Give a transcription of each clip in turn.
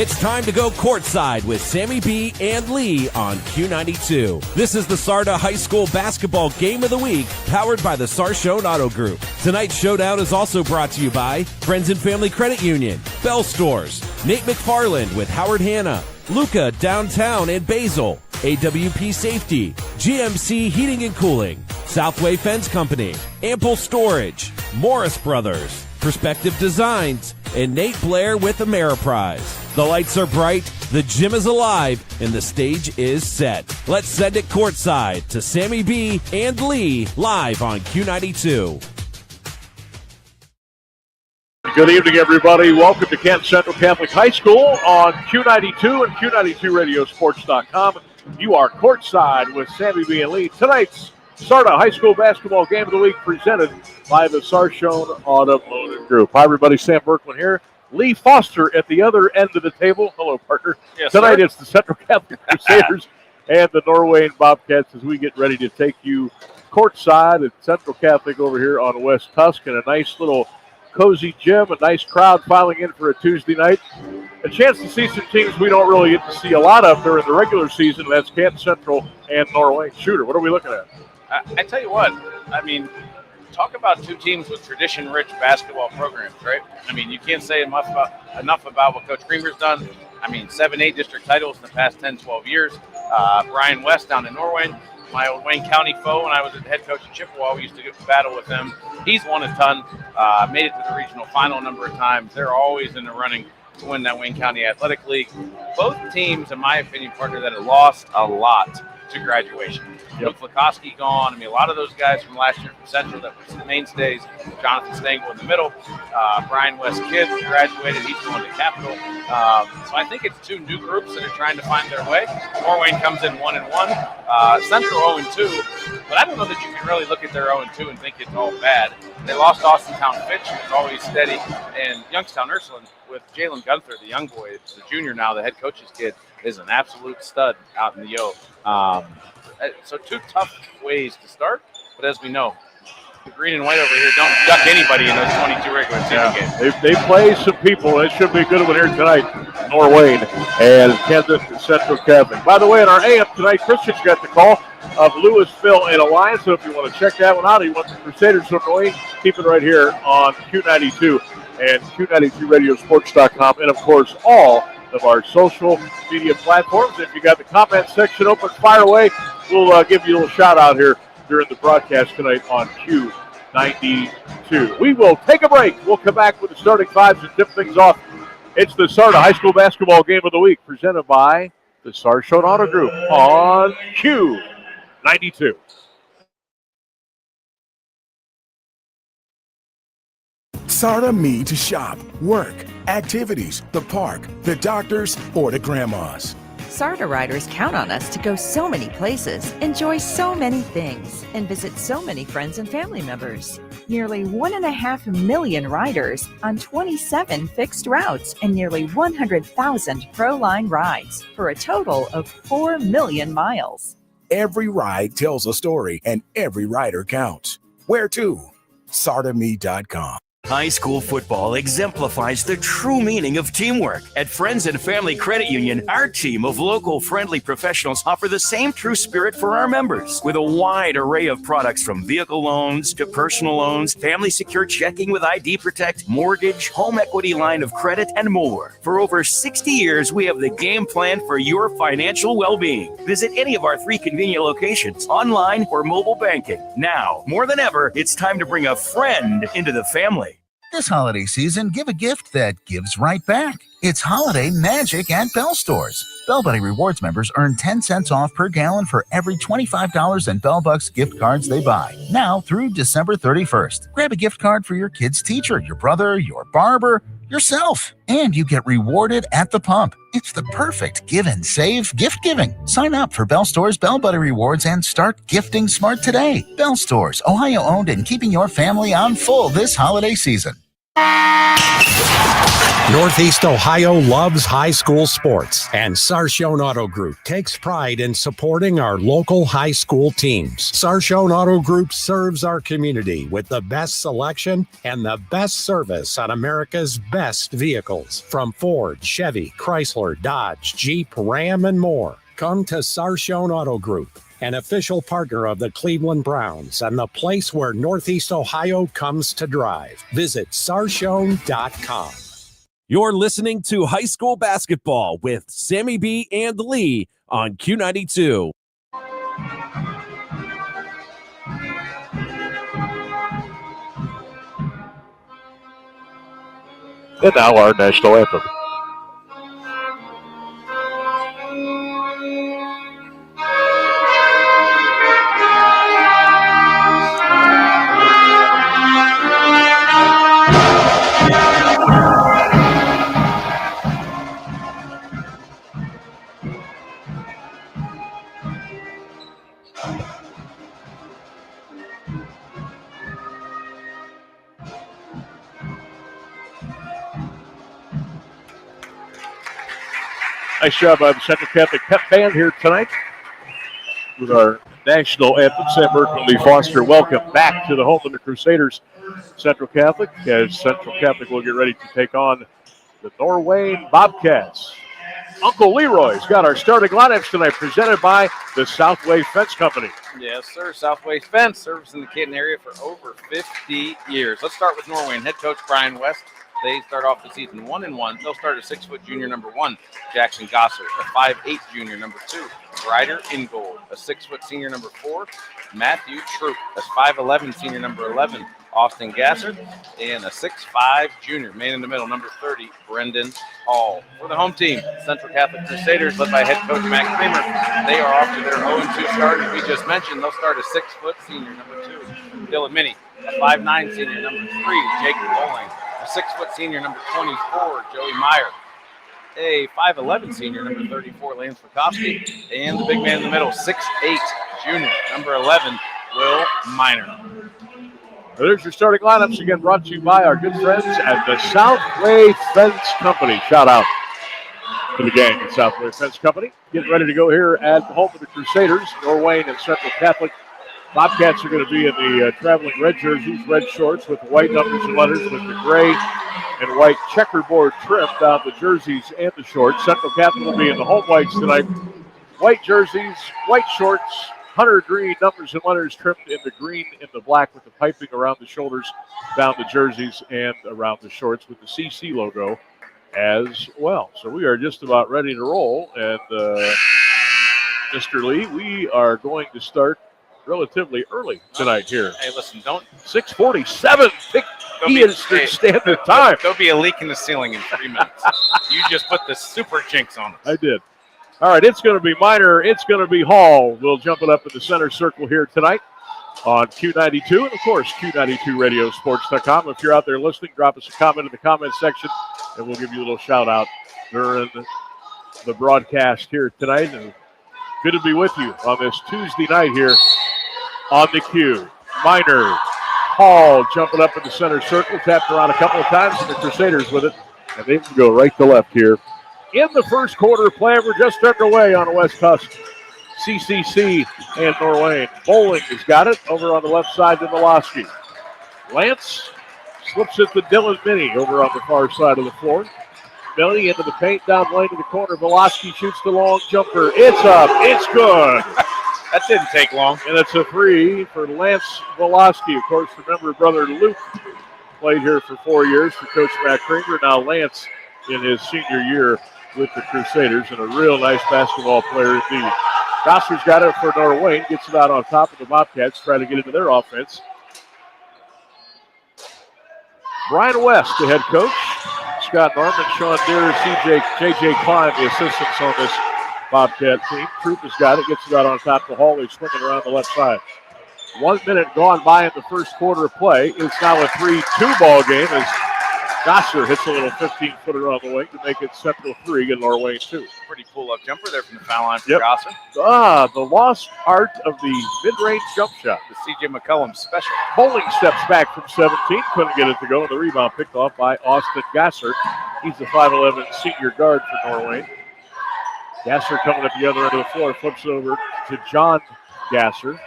It's time to go courtside with Sammy B and Lee on Q92. This is the Sarda High School Basketball Game of the Week, powered by the Sarshone Auto Group. Tonight's showdown is also brought to you by Friends and Family Credit Union, Bell Stores, Nate McFarland with Howard Hanna, Luca Downtown and Basil, AWP Safety, GMC Heating and Cooling, Southway Fence Company, Ample Storage, Morris Brothers, Perspective Designs, and Nate Blair with Ameriprise. The lights are bright, the gym is alive, and the stage is set. Let's send it courtside to Sammy B and Lee live on Q92. Good evening, everybody. Welcome to Canton Central Catholic High School on Q92 and Q92radiosports.com. You are courtside with Sammy B and Lee. Tonight's Sarda High School Basketball Game of the Week presented by the Sarshone Automotive Group. Hi, everybody. Sam Berkman here. Lee Foster at the other end of the table. Hello, partner. Yes, Tonight sir. it's the Central Catholic Crusaders and the Norwayne Bobcats as we get ready to take you courtside at Central Catholic over here on West Tuscan. A nice little cozy gym, a nice crowd filing in for a Tuesday night. A chance to see some teams we don't really get to see a lot of during the regular season. That's Canton Central and Norwayne. Shooter, what are we looking at? I tell you what, I mean, talk about two teams with tradition-rich basketball programs, right? I mean, you can't say enough about what Coach Creamer's done. I mean, 7-8 district titles in the past 10, 12 years. Brian West down in Norwayne, my old Wayne County foe when I was the head coach at Chippewa. We used to get to battle with him. He's won a ton, made it to the regional final a number of times. They're always in the running to win that Wayne County Athletic League. Both teams, in my opinion, partner, that have lost a lot to graduation. Luke Lukowski gone. I mean, a lot of those guys from last year from Central that were mainstays. Jonathan Stengel in the middle. Brian West Kidd graduated. He's going to Capital. So I think it's two new groups that are trying to find their way. Norwayne comes in 1-1. Central 0-2. But I don't know that you can really look at their 0-2 and think it's all bad. They lost Austintown Fitch, who's always steady, and Youngstown Ursuline with Jalen Gunther, the young boy, the junior now, the head coach's kid, is an absolute stud out in the Yo. So two tough ways to start, but as we know, the green and white over here don't duck anybody in those 22 regular season games. They play some people, and it should be a good one here tonight. Norwayne and Canton Central Catholic. By the way, in our AM tonight, Christian's got the call of Louisville and Alliance, so if you want to check that one out, or you want the Crusaders from Norwayne, keep it right here on Q92 and Q92radiosports.com, and of course, all of our social media platforms. If you got the comment section open, fire away. We'll give you a little shout out here during the broadcast tonight on Q92. We will take a break. We'll come back with the starting fives and tip things off. It's the Sarda High School Basketball Game of the Week presented by the Sarshone Auto Group on Q92. Sarda me to shop, work, activities, the park, the doctors, or to grandma's. Sarda riders count on us to go so many places, enjoy so many things, and visit so many friends and family members. Nearly 1.5 million riders on 27 fixed routes and nearly 100,000 ProLine rides for a total of 4 million miles. Every ride tells a story and every rider counts. Where to? SardaMe.com. High school football exemplifies the true meaning of teamwork. At Friends and Family Credit Union, our team of local friendly professionals offer the same true spirit for our members with a wide array of products from vehicle loans to personal loans, family secure checking with ID Protect, mortgage, home equity line of credit, and more. For over 60 years, we have the game plan for your financial well-being. Visit any of our 3 convenient locations, online or mobile banking. Now, more than ever, it's time to bring a friend into the family. This holiday season, give a gift that gives right back. It's holiday magic at Bell Stores. Bell Buddy Rewards members earn 10 cents off per gallon for every $25 in Bell Bucks gift cards they buy. Now through December 31st. Grab a gift card for your kid's teacher, your brother, your barber, yourself. And you get rewarded at the pump. It's the perfect give and save gift giving. Sign up for Bell Stores Bell Buddy Rewards and start gifting smart today. Bell Stores, Ohio owned and keeping your family on full this holiday season. Northeast Ohio loves high school sports, and Sarshone Auto Group takes pride in supporting our local high school teams. Sarshone Auto Group serves our community with the best selection and the best service on America's best vehicles, from Ford, Chevy, Chrysler, Dodge, Jeep, Ram, and more. Come to Sarshone Auto Group, an official partner of the Cleveland Browns and the place where Northeast Ohio comes to drive. Visit sarshone.com. You're listening to high school basketball with Sammy B and Lee on Q92. And now our national anthem. Nice job by the Central Catholic Pep Band here tonight with our national anthem. Sam Berkman, Lee Foster, welcome back to the home of the Crusaders. Central Catholic, as Central Catholic will get ready to take on the Norwayne Bobcats. Uncle Leroy's got our starting lineups tonight, presented by the Southway Fence Company. Yes, sir. Southway Fence, servicing the Canton area for over 50 years. Let's start with Norwayne. Head coach Brian West. They start off the season 1-1. They'll start a 6-foot junior number 1, Jackson Gossard, a 5'8 junior number 2, Ryder Ingold, a 6-foot senior number 4, Matthew Troop, a 5'11 senior number 11, Austin Gassard, and a 6'5 junior, man in the middle, number 30, Brendan Hall. For the home team, Central Catholic Crusaders, led by head coach Matt Kramer. They are off to their 0-2 start, as we just mentioned. They'll start a 6-foot senior number 2, Dylan Minnie, a 5'9 senior number 3, Jacob Bowling, a 6-foot senior number 24, Joey Meyer, a 5'11 senior number 34, Lance Wachowski, and the big man in the middle, 6'8 junior number 11, Will Miner. There's your starting lineups, again brought to you by our good friends at the Southway Fence Company. Shout out to the gang at Southway Fence Company. Getting ready to go here at the home of the Crusaders, Norwayne and Central Catholic. Bobcats are going to be in the traveling red jerseys, red shorts with the white numbers and letters with the gray and white checkerboard trim down the jerseys and the shorts. Central Catholic will be in the home whites tonight. White jerseys, white shorts, hunter green numbers and letters trimmed in the green and the black with the piping around the shoulders, down the jerseys and around the shorts with the CC logo as well. So we are just about ready to roll. And Mr. Lee, we are going to start relatively early tonight here. Hey, listen, don't. 6:47. Eastern Standard Time. There'll be a leak in the ceiling in 3 minutes. You just put the super jinx on us. I did. All right, it's going to be Miner. It's going to be Hall. We'll jump it up in the center circle here tonight on Q92 and, of course, Q92radiosports.com. If you're out there listening, drop us a comment in the comment section, and we'll give you a little shout-out during the broadcast here tonight. And good to be with you on this Tuesday night here on the Q. Miner, Hall jumping up in the center circle, tapped around a couple of times, and the Crusaders with it, and they can go right to left here. In the first quarter of play, we're just underway on the West Cusp. CCC and Norwayne. Bowling has got it over on the left side to Miloski. Lance slips it to Dylan Minnie over on the far side of the floor. Minnie into the paint, down lane to the corner. Miloski shoots the long jumper. It's up. It's good. That didn't take long. And it's a free for Lance Miloski. Of course, remember, brother Luke played here for 4 years for Coach Matt Kramer. Now Lance in his senior year with the Crusaders, and a real nice basketball player indeed. Gossard's got it for Norwayne, gets it out on top of the Bobcats, trying to get into their offense. Brian West, the head coach. Scott Norman, Sean Deere, J.J. Klein, the assistants on this Bobcat team. Troop has got it, gets it out on top of the hall. He's swinging around the left side. 1 minute gone by in the first quarter of play. It's now a 3-2 ball game as Gosser hits a little 15-footer on the wing to make it Central 3 and Norwayne 2. Pretty pull-up jumper there from the foul line for Yep. Gosser. The lost art of the mid-range jump shot. The C.J. McCullum special. Bowling steps back from 17, couldn't get it to go, and the rebound picked off by Austin Gasser. He's the 5'11 senior guard for Norwayne. Gasser coming at the other end of the floor, flips it over to John Gasser.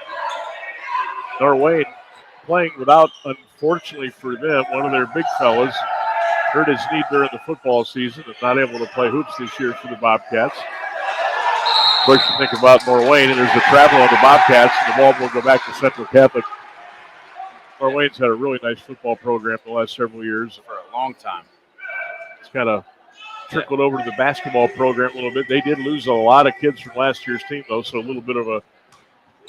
Norwayne playing without, unfortunately for them, one of their big fellas hurt his knee during the football season and not able to play hoops this year for the Bobcats. Of course, you think about Norwayne, and there's a travel on the Bobcats, and the ball will go back to Central Catholic. Norwayne's had a really nice football program the last several years. For a long time. It's kind of trickled over to the basketball program a little bit. They did lose a lot of kids from last year's team, though, so a little bit of a,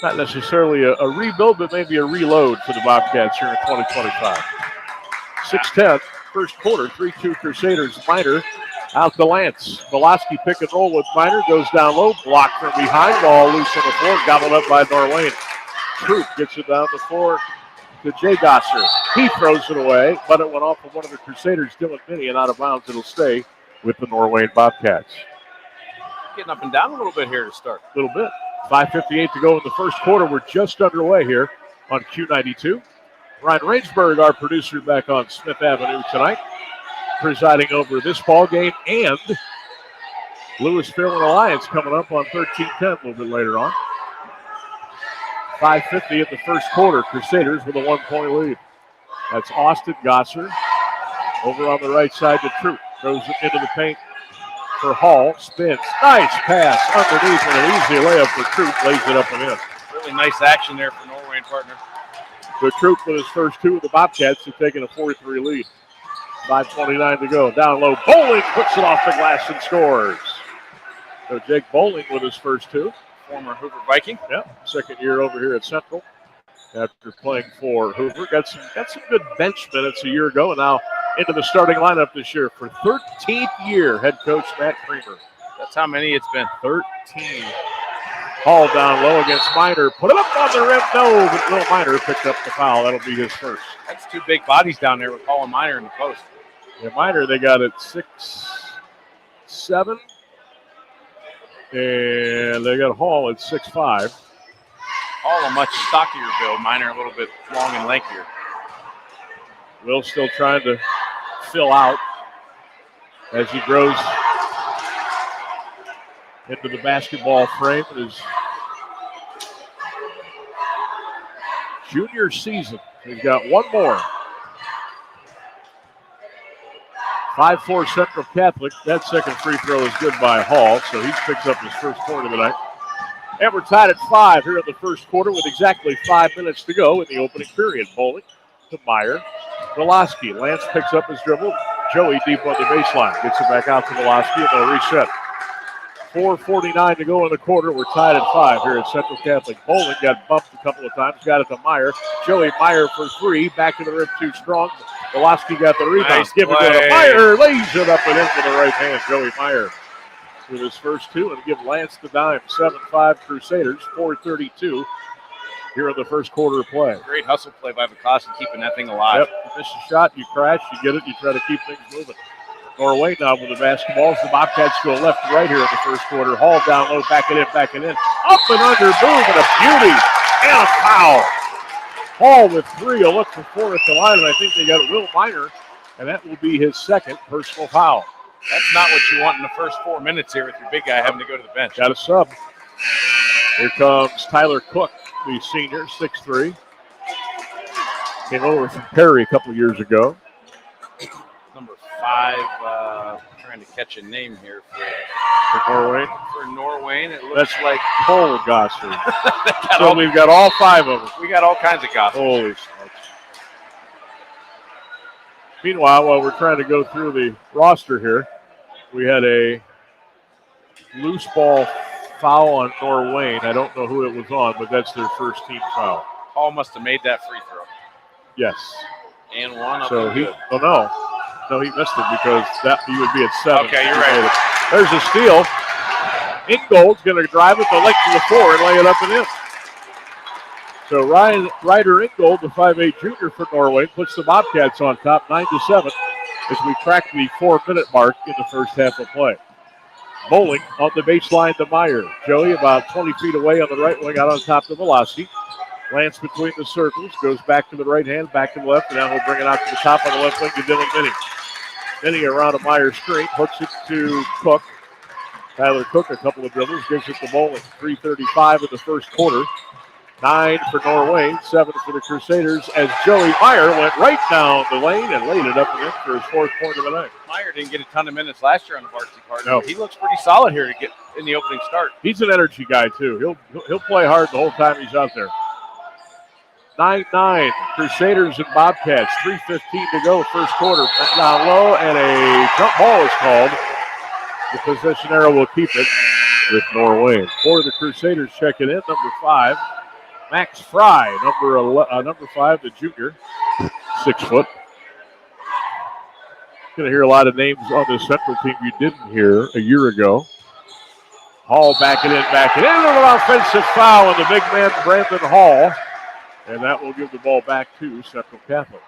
not necessarily a rebuild, but maybe a reload for the Bobcats here in 2025. 6:10, first quarter, 3-2 Crusaders. Minor out to Lance. Velosky pick and roll with Minor, goes down low, blocked from behind, ball loose on the floor, gobbled up by Norwayne. Troop gets it down the floor to Jay Gosser. He throws it away, but it went off of one of the Crusaders, Dylan Minnie, and out of bounds. It'll stay with the Norwayne Bobcats. Getting up and down a little bit here to start. A little bit. 5:58 to go in the first quarter. We're just underway here on Q92. Ryan Rainsberg, our producer, back on Smith Avenue tonight, presiding over this ball game, and Louisville and Alliance coming up on 13-10 a little bit later on. 5:50 at the first quarter. Crusaders with a 1-point lead. That's Austin Gosser over on the right side to Troop. Throws it into the paint for Hall. Spins. Nice pass underneath and an easy layup for Troop. Lays it up and in. Really nice action there for Norwayne, partner. So Troop with his first two of the Bobcats have taken a 4-3 lead. 5:29 to go. Down low. Bowling puts it off the glass and scores. So Jake Bowling with his first two. Former Hoover Viking. Yep. Second year over here at Central. After playing for Hoover. Got some good bench minutes a year ago, and now into the starting lineup this year for 13th year, head coach Matt Creamer. That's how many it's been. 13. Hall down low against Minor. Put it up on the rim. No, but Will Minor picked up the foul. That'll be his first. That's two big bodies down there with Hall and Minor in the post. Yeah, Minor, they got it 6'7". And they got Hall at 6'5". Hall a much stockier build. Minor a little bit long and lankier. Will still trying to fill out as he grows into the basketball frame in his junior season. He's got one more. 5-4 Central Catholic. That second free throw is good by Hall, so he picks up his first point of the night. And we're tied at 5 here in the first quarter with exactly 5 minutes to go in the opening period. Bowling to Meyer. Velosky. Lance picks up his dribble. Joey deep on the baseline. Gets it back out to Velosky, and they'll reset. 4:49 to go in the quarter. We're tied at 5 here at Central Catholic. Bowling got bumped a couple of times. Got it to Meyer. Joey Meyer for three. Back to the rim too strong. Velosky got the rebound. Nice Give it to Meyer. Lays it up and in with the right hand. Joey Meyer with his first two, and give Lance the dime. 7-5 Crusaders. 4:32 here in the first quarter of play. Great hustle play by Vikas and keeping that thing alive. Yep. You miss a shot, you crash, you get it, you try to keep things moving. Norway now with the basketballs. The Bobcats go left to right here in the first quarter. Hall down low, back it in, back it in. Up and under, move, and a beauty. And a foul. Hall with three. A look for four at the line, and I think they got Will Minor, and that will be his second personal foul. That's not what you want in the first 4 minutes here with your big guy having to go to the bench. Got a sub. Here comes Tyler Cook, the senior, 6'3". Came over from Perry a couple of years ago. Number 5, trying to catch a name here For Norwayne. for Norwayne. It looks That's like Cole Gosser. So we've got all 5 of them. we got all kinds of gossip. Holy smokes. Meanwhile, while we're trying to go through the roster here, we had a loose ball foul on Norwayne. I don't know who it was on, but that's their first team foul. Hall must have made that free throw. Yes. And one up. So and he, good. no, he missed it because that he would be at 7. Okay, you're right. There's a steal. Ingold's going to drive it the length of the floor and lay it up and in. So Ryder Ingold, the 5'8 junior for Norway, puts the Bobcats on top, 9-7. as we crack the 4-minute mark in the first half of play. Bowling on the baseline to Meyer. Joey about 20 feet away on the right wing, out on top to Velocity. Lance between the circles, goes back to the right hand, back to the left, and now he'll bring it out to the top on the left wing to Dylan Minnie. Minnie around a Meyer screen, hooks it to Cook. Tyler Cook, a couple of dribbles, gives it to Bowling. 3:35 in the first quarter. 9 for Norwayne, 7 for the Crusaders, as Joey Meyer went right down the lane and laid it up and in for his 4th point of the night. Meyer didn't get a ton of minutes last year on the varsity partner. No. He looks pretty solid here to get in the opening start. He's an energy guy, too. He'll play hard the whole time he's out there. 9-9, Crusaders and Bobcats. 3:15 to go, first quarter. Down low, and a jump ball is called. The possession arrow will keep it with Norwayne. For the Crusaders, checking in, number 5. Max Fry, number 5, the junior, 6 foot. Going to hear a lot of names on the Central team you didn't hear a year ago. Hall backing in, an offensive foul on the big man, Brandon Hall. And that will give the ball back to Central Catholic.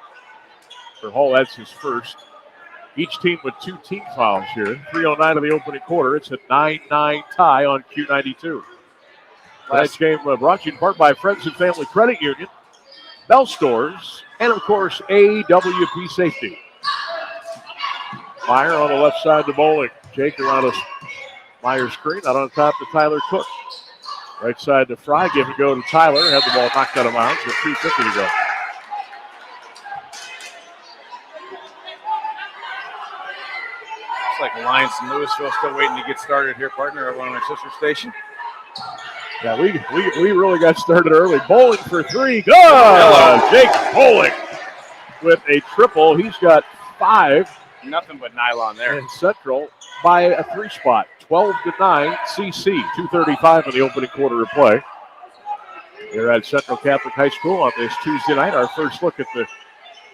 For Hall, that's his first. Each team with 2 team fouls here. 3:09 of the opening quarter. It's a 9-9 tie on Q92. Last game brought to you in part by Friends and Family Credit Union, Bell Stores, and, of course, AWP Safety. Meyer on the left side to Bowling. Jake around a Meyer screen, out on top to Tyler Cook. Right side to Fry, give and go to Tyler. Had the ball knocked out of bounds with 3:50 to go. Looks like Alliance and Louisville still waiting to get started here, partner, over on our sister station. Yeah, we really got started early. Bowling for 3. Good! Hello. Jake Bowling with a triple. He's got 5. Nothing but nylon there. And Central by a 3 spot. 12-9 CC. 2:35 in the opening quarter of play. Here at Central Catholic High School on this Tuesday night. Our first look at the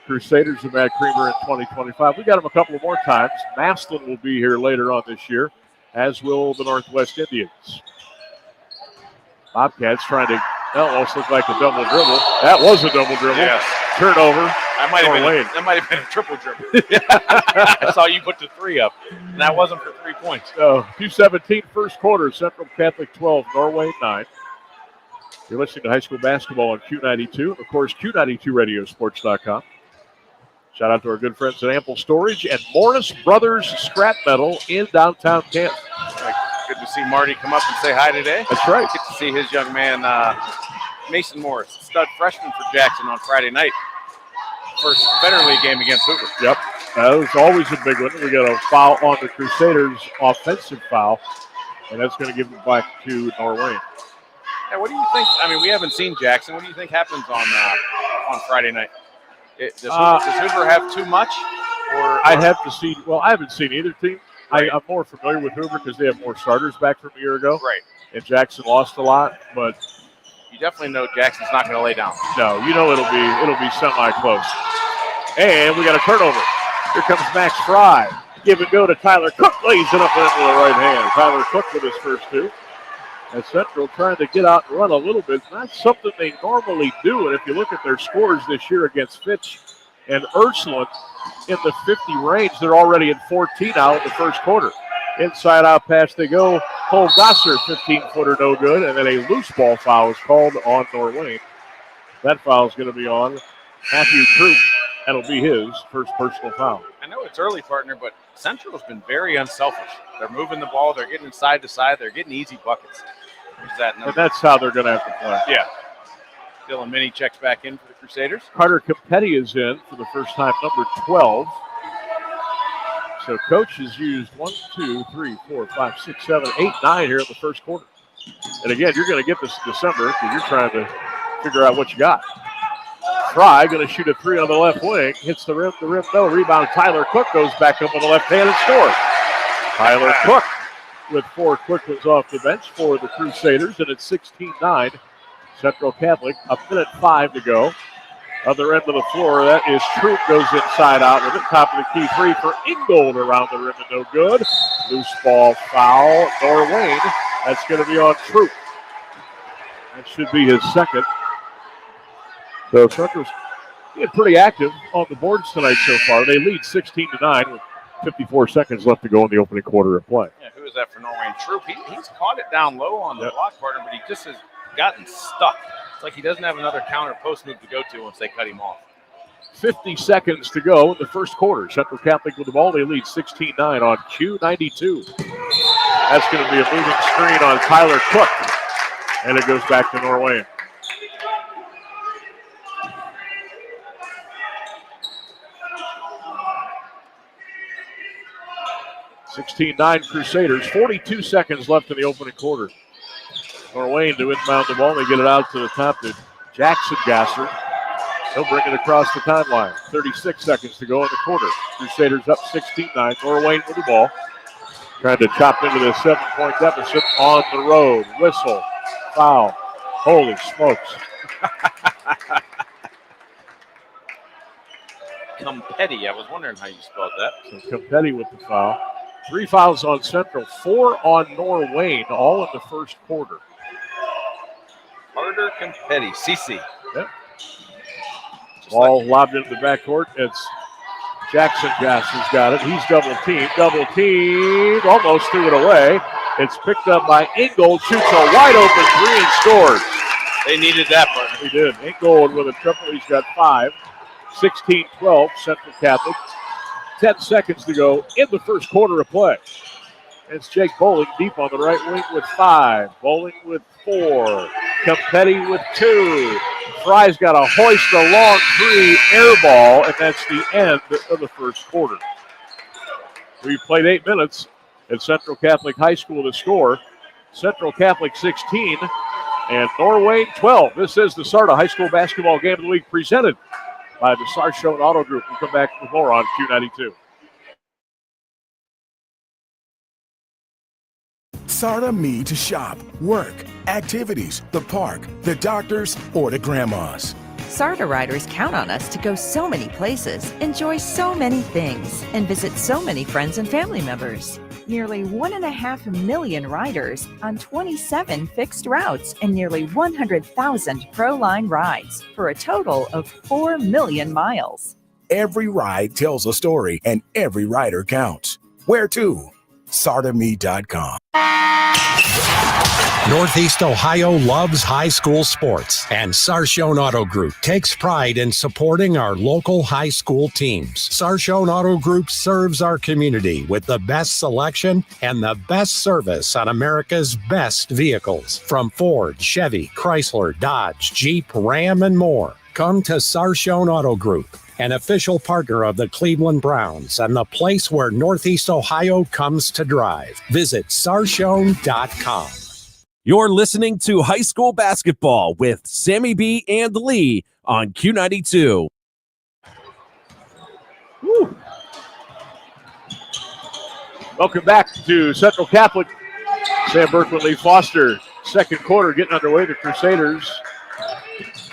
Crusaders and Matt Creamer in 2025. We got them a couple of more times. Maslin will be here later on this year, as will the Northwest Indians. Bobcats trying to almost look like a double dribble. That was a double dribble. Yes. Turnover. That might have been a triple dribble. I saw you put the 3 up, and that wasn't for 3 points. 2:17 first quarter. Central Catholic 12, Norway 9. You're listening to high school basketball on Q92. Of course, Q92radiosports.com. Shout out to our good friends at Ample Storage and Morris Brothers Scrap Metal in downtown Canton. Good to see Marty come up and say hi today. That's right. Good to see his young man, Mason Morris, stud freshman for Jackson on Friday night. First Federal League game against Hoover. Yep. That was always a big one. We got a foul on the Crusaders, offensive foul, and that's going to give it back to Norwayne. Hey, what do you think? I mean, we haven't seen Jackson. What do you think happens on Friday night? Does Hoover have too much? Or I'd have to see. Well, I haven't seen either team. Right. I'm more familiar with Hoover because they have more starters back from a year ago. Right. And Jackson lost a lot, but you definitely know Jackson's not going to lay down. No, you know it'll be semi-close. And we got a turnover. Here comes Max Fry. Give and go to Tyler Cook. Lays it up into the right hand. Tyler Cook with his first 2. And Central trying to get out and run a little bit. Not something they normally do. And if you look at their scores this year against Fitch and Ursuline in the 50 range, they're already at 14 out in the first quarter. Inside out pass they go. Cole Gosser, 15-footer, no good. And then a loose ball foul is called on Norwayne. That foul is going to be on Matthew Troop. That'll be his first personal foul. I know it's early, partner, but Central's been very unselfish. They're moving the ball. They're getting side to side. They're getting easy buckets. And that's how they're going to have to play. Yeah. Dylan Minnie checks back in for the Crusaders. Carter Capetti is in for the first time, number 12. So coach has used 1, 2, 3, 4, 5, 6, 7, 8, 9 here in the first quarter. And again, you're going to get this in December because you're trying to figure out what you got. Fry going to shoot a 3 on the left wing. Hits the rim no. Rebound. Tyler Cook goes back up on the left hand and scores. Tyler Cook with 4 quick ones off the bench for the Crusaders. And it's 16-9. Central Catholic, 1:05 to go. Other end of the floor, that is Troop, goes inside out with it. Top of the key 3 for Ingold around the rim and no good. Loose ball foul. Norwayne, that's going to be on Troop. That should be his second. So Central's being pretty active on the boards tonight so far. They lead 16-9 with 54 seconds left to go in the opening quarter of play. Yeah, who is that for Norwayne? Troop. He's caught it down low on the block partner, but he just has gotten stuck. It's like he doesn't have another counter post move to go to once they cut him off. 50 seconds to go in the first quarter. Central Catholic with the ball. They lead 16-9 on Q92. That's going to be a moving screen on Tyler Cook. And it goes back to Norwayne. (16-9) Crusaders. 42 seconds left in the opening quarter. Norwayne to inbound the ball. They get it out to the top to Jackson Gasser. He'll bring it across the timeline. 36 seconds to go in the quarter. Crusaders up 16-9. Norwayne with the ball. Trying to chop into the 7-point deficit on the road. Whistle. Foul. Holy smokes. Competi. I was wondering how you spelled that. So Competi with the foul. 3 fouls on Central, 4 on Norwayne, all in the first quarter. Carter Competi. CC. Yep. Ball lobbed into the backcourt. It's Jackson Gasser's got it. He's double teamed, almost threw it away. It's picked up by Ingold, shoots a wide open 3 and scores. They needed that part. He did. Ingold with a triple. He's got 5. 16-12, Central Catholic. 10 seconds to go in the first quarter of play. It's Jake Bowling deep on the right wing with 5. Bowling with 4. Competi with 2. Fry's got to hoist a long 3 air ball, and that's the end of the first quarter. We've played 8 minutes at Central Catholic High School to score. Central Catholic 16 and Norwayne 12. This is the Sarda High School Basketball Game of the Week presented by the Sarshone Auto Group. We'll come back with more on Q92. Sarda me to shop, work, activities, the park, the doctors, or the grandmas. Sarda riders count on us to go so many places, enjoy so many things, and visit so many friends and family members. Nearly 1.5 million riders on 27 fixed routes and nearly 100,000 Pro-Line rides for a total of 4 million miles. Every ride tells a story and every rider counts. Where to? SardaMe.com. Northeast Ohio loves high school sports, and Sarshone Auto Group takes pride in supporting our local high school teams. Sarshone Auto Group serves our community with the best selection and the best service on America's best vehicles, from Ford, Chevy, Chrysler, Dodge, Jeep, Ram, and more. Come to Sarshone Auto Group, an official partner of the Cleveland Browns and the place where Northeast Ohio comes to drive. Visit Sarshone.com. You're listening to high school basketball with Sammy B and Lee on Q92. Woo. Welcome back to Central Catholic. Sam Berkman, Lee Foster. Second quarter getting underway. The Crusaders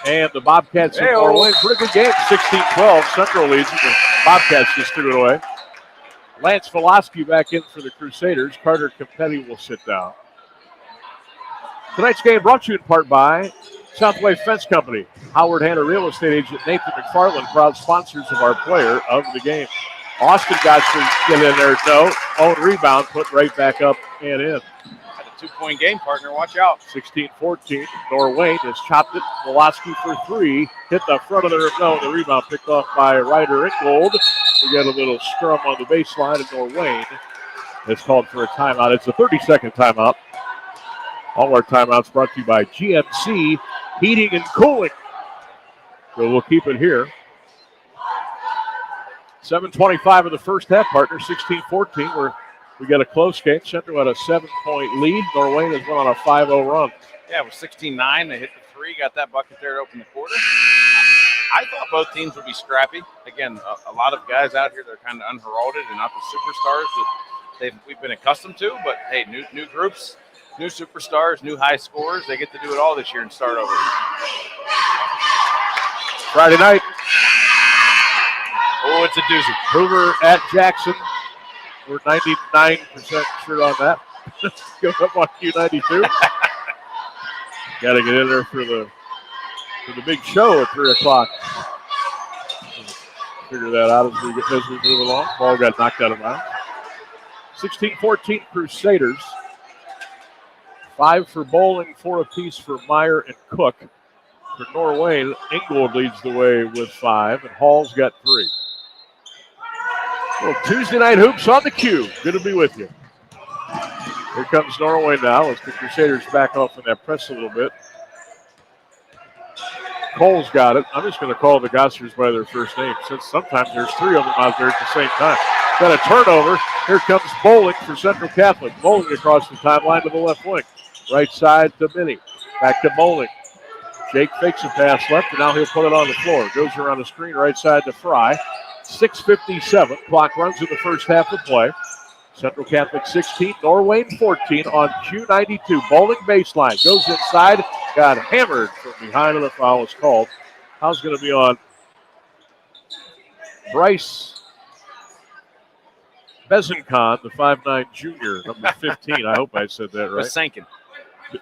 and the Bobcats of Norway. Pretty good game, 16-12. Central leads. The Bobcats just threw it away. Lance Velosky back in for the Crusaders. Carter Competi will sit down. Tonight's game brought to you in part by Southway Fence Company. Howard Hanna Real Estate Agent Nathan McFarland, proud sponsors of our player of the game. Austin got to get in there, no. Own rebound, put right back up and in. Had a 2-point game, partner. Watch out. 16-14. Norwayne has chopped it. Velosky for 3. Hit the front of the rebound picked off by Ryder Ingold. We get a little scrum on the baseline, and Norwayne has called for a timeout. It's a 30-second timeout. All our timeouts brought to you by GMC Heating and Cooling. So we'll keep it here. 7:25 of the first half, partner. 16-14. We got a close game. Central had a 7-point lead. Norwayne has went on a 5-0 run. Yeah, it was 16-9. They hit the 3, got that bucket there to open the quarter. I thought both teams would be scrappy. Again, a lot of guys out here that are kind of unheralded and not the superstars that we've been accustomed to. But, hey, new groups. New superstars, new high scorers. They get to do it all this year and start over. Friday night. Oh, it's a doozy. Hoover at Jackson. We're 99% sure on that. Go up on Q92. Got to get in there for the big show at 3 o'clock. figure that out as we move along. Ball got knocked out of bounds. 16-14 Crusaders. 5 for Bowling, 4 apiece for Meyer and Cook. For Norwayne, Ingold leads the way with 5, and Hall's got 3. Well, Tuesday night hoops on the cue. Good to be with you. Here comes Norwayne now as the Crusaders back off in that press a little bit. Cole's got it. I'm just going to call the Gossers by their first name since sometimes there's 3 of them out there at the same time. Got a turnover. Here comes Bowling for Central Catholic. Bowling across the timeline to the left wing. Right side to Minnie. Back to Bowling. Jake fakes a pass left, and now he'll put it on the floor. Goes around the screen right side to Fry. 6:57. Clock runs in the first half of play. Central Catholic 16, Norwayne 14 on Q92. Bowling baseline. Goes inside. Got hammered from behind, and the foul is called. Foul's going to be on Bryce Bezenkon, the 5'9 junior, number 15. I hope I said that right. Besenkin.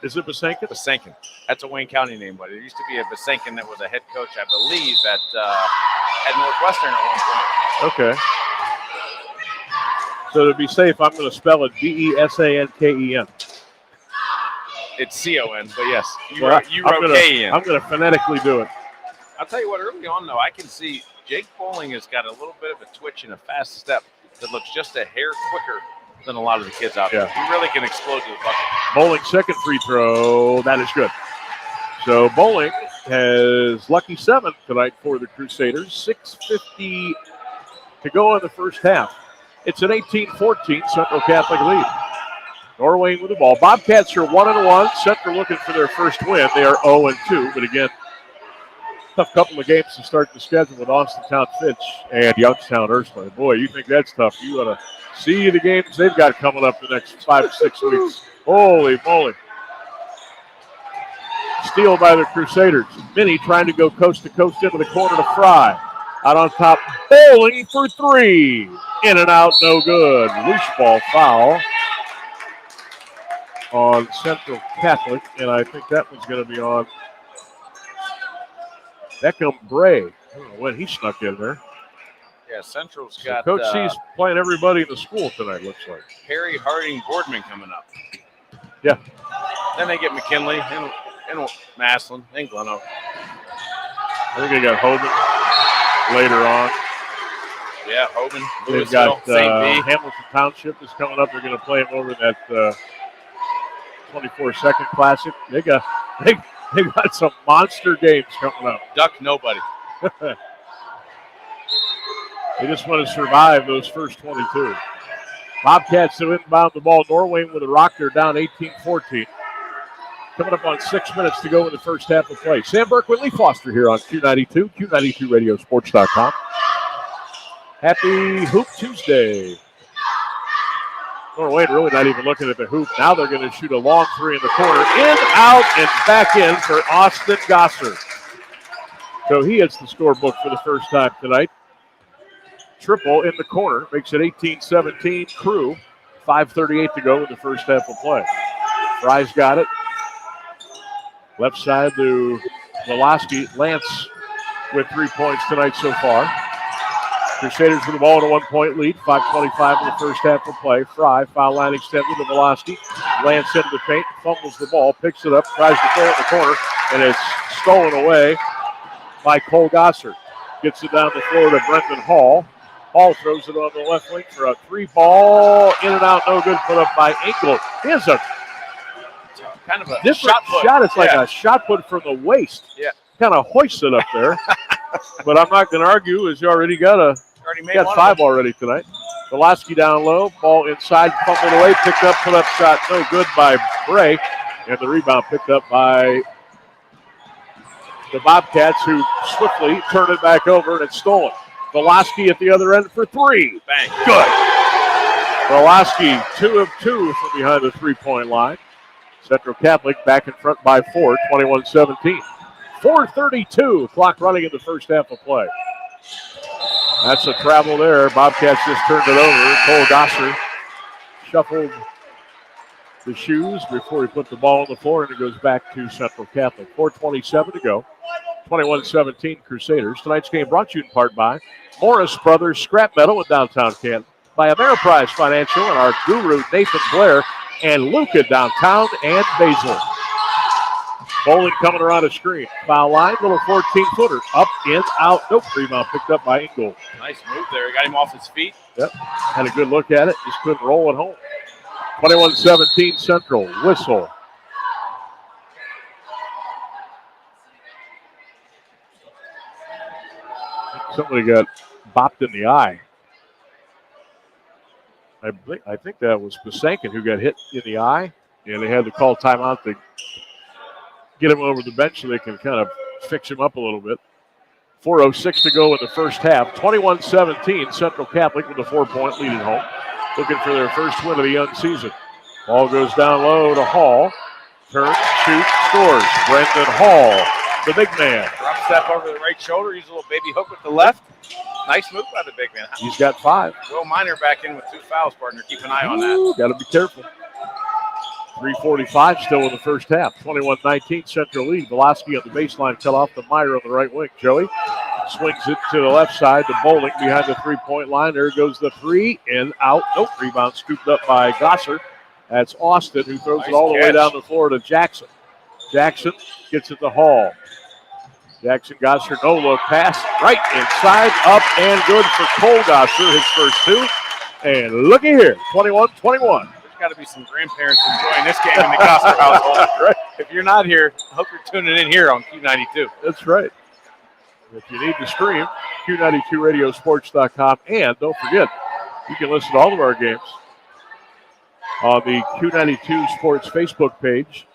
Is it Besenkin? Besenkin. That's a Wayne County name, but it used to be a Besenkin that was a head coach, I believe, at Northwestern at one point. Okay. So to be safe, I'm going to spell it Besanken. It's C-O-N, but yes, you Well, wrote K-E-N. I'm going to phonetically do it. I'll tell you what, early on, though, I can see Jake Bowling has got a little bit of a twitch and a fast step that looks just a hair quicker than a lot of the kids out there. He really can explode to the bucket. Bowling second free throw. That is good. So Bowling has lucky 7 tonight for the Crusaders. 6:50 to go in the first half. It's an 18-14 Central Catholic lead. Norwayne with the ball. Bobcats are 1-1. Central looking for their first win. They are 0-2. But again, tough couple of games to start the schedule with Austintown Fitch and Youngstown Ursuline. Boy, you think that's tough. You ought to see the games they've got coming up the next 5 to 6 weeks. Holy moly. Steal by the Crusaders. Minnie trying to go coast to coast into the corner to Fry. Out on top, Bowling for 3. In and out, no good. Loose ball foul on Central Catholic, and I think that one's going to be on Beckham Bray. I don't know when he snuck in there. Yeah, Central's got Coach C's playing everybody in the school tonight, looks like. Harry Harding Boardman coming up. Yeah. Then they get McKinley and Maslin and Glenoak. I think they got Hoban later on. Yeah, Hoban. They've got Hamilton Township is coming up. They're going to play him over in that 24-second classic. They got some monster games coming up. Duck nobody. They just want to survive those first 22. Bobcats to inbound the ball. Norwayne with a rock. They're down 18-14. Coming up on 6 minutes to go in the first half of play. Sam Burke with Lee Foster here on Q92, Q92radiosports.com. Happy Hoop Tuesday. Norwayne really not even looking at the hoop. Now they're going to shoot a long 3 in the corner. In, out, and back in for Austin Gosser. So he hits the scorebook for the first time tonight. Triple in the corner. Makes it 18-17. Crew. 5:38 to go in the first half of play. Fry's got it. Left side to Velasquez. Lance with 3 points tonight so far. Crusaders with the ball in a 1-point lead. 5:25 in the first half of play. Fry, foul line extended to Velasquez. Lance into the paint, fumbles the ball, picks it up, tries to throw it in the corner, and it's stolen away by Cole Gosser. Gets it down the floor to Brendan Hall. Hall throws it on the left wing for a 3-ball. In and out, no good. Put up by Ingold. He has a kind of a different shot. It's like a shot put from the waist. Yeah. Kind of hoists it up there. But I'm not going to argue, as you already got 5 already tonight. Velasquez down low, ball inside, fumbled away, picked up, put up shot, no good by Bray. And the rebound picked up by the Bobcats, who swiftly turned it back over, and it's stolen. Velasquez at the other end for 3. Bang. Good. Velasquez 2 of 2 from behind the 3-point line. Central Catholic back in front by 4, 21-17. 4:32, clock running in the first half of play. That's a travel there. Bobcats just turned it over. Cole Gosser shuffled the shoes before he put the ball on the floor, and it goes back to Central Catholic. 4:27 to go. 21-17 Crusaders. Tonight's game brought to you in part by Morris Brothers Scrap Metal in downtown Canton, by Ameriprise Financial and our guru Nathan Blair, and Luca downtown and Basil. Bowling coming around a screen. Foul line, little 14-footer. Up, in, out. Nope, rebound picked up by Ingold. Nice move there. He got him off his feet. Yep, had a good look at it. Just couldn't roll it home. 21-17 Central. Whistle. Somebody got bopped in the eye. I think that was Pasankin who got hit in the eye, and they had to call timeout to get him over the bench so they can kind of fix him up a little bit. 4:06 to go in the first half. 21-17, Central Catholic with a 4-point lead at home, looking for their first win of the young season. Ball goes down low to Hall. Turns, shoots, scores. Brendan Hall, the big man. Drop step over the right shoulder. Use a little baby hook with the left. Nice move by the big man. He's got 5. Will Miner back in with 2 fouls, partner. Keep an eye on that. Got to be careful. 3:45 still in the first half. 21-19 Central lead. Velosky on the baseline, cut off the Meyer on the right wing. Joey swings it to the left side. The Bowling behind the 3-point line. There goes the 3 and out. Nope. Rebound scooped up by Gosser. That's Austin who throws it all the way down the floor to Jackson. Jackson gets it to Hall. Jackson Gosser, no look pass. Right inside, up and good for Cole Gosser, his first 2. And looky here, 21-21. Got to be some grandparents enjoying this game in the Gosser household. Right. If you're not here, I hope you're tuning in here on Q92. That's right. If you need to stream, Q92radiosports.com. And don't forget, you can listen to all of our games on the Q92 Sports Facebook page,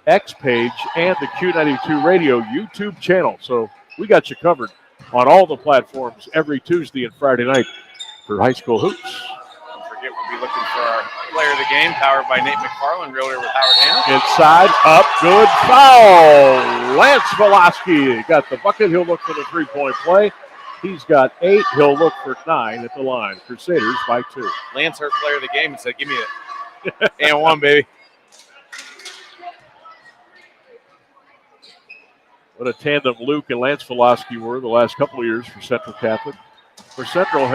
X page, and the Q92 Radio YouTube channel. So we got you covered on all the platforms every Tuesday and Friday night for high school hoops. Don't forget, we'll be looking for our player of the game, powered by Nate McFarland, realtor with Howard Hanna. Inside, up, good foul. Lance Velosky got the bucket. He'll look for the 3-point play. He's got 8. He'll look for 9 at the line. Crusaders by 2. Lance heard player of the game and said, give me it. And 1, baby. What a tandem Luke and Lance Velosky were the last couple of years for Central Catholic. For Central,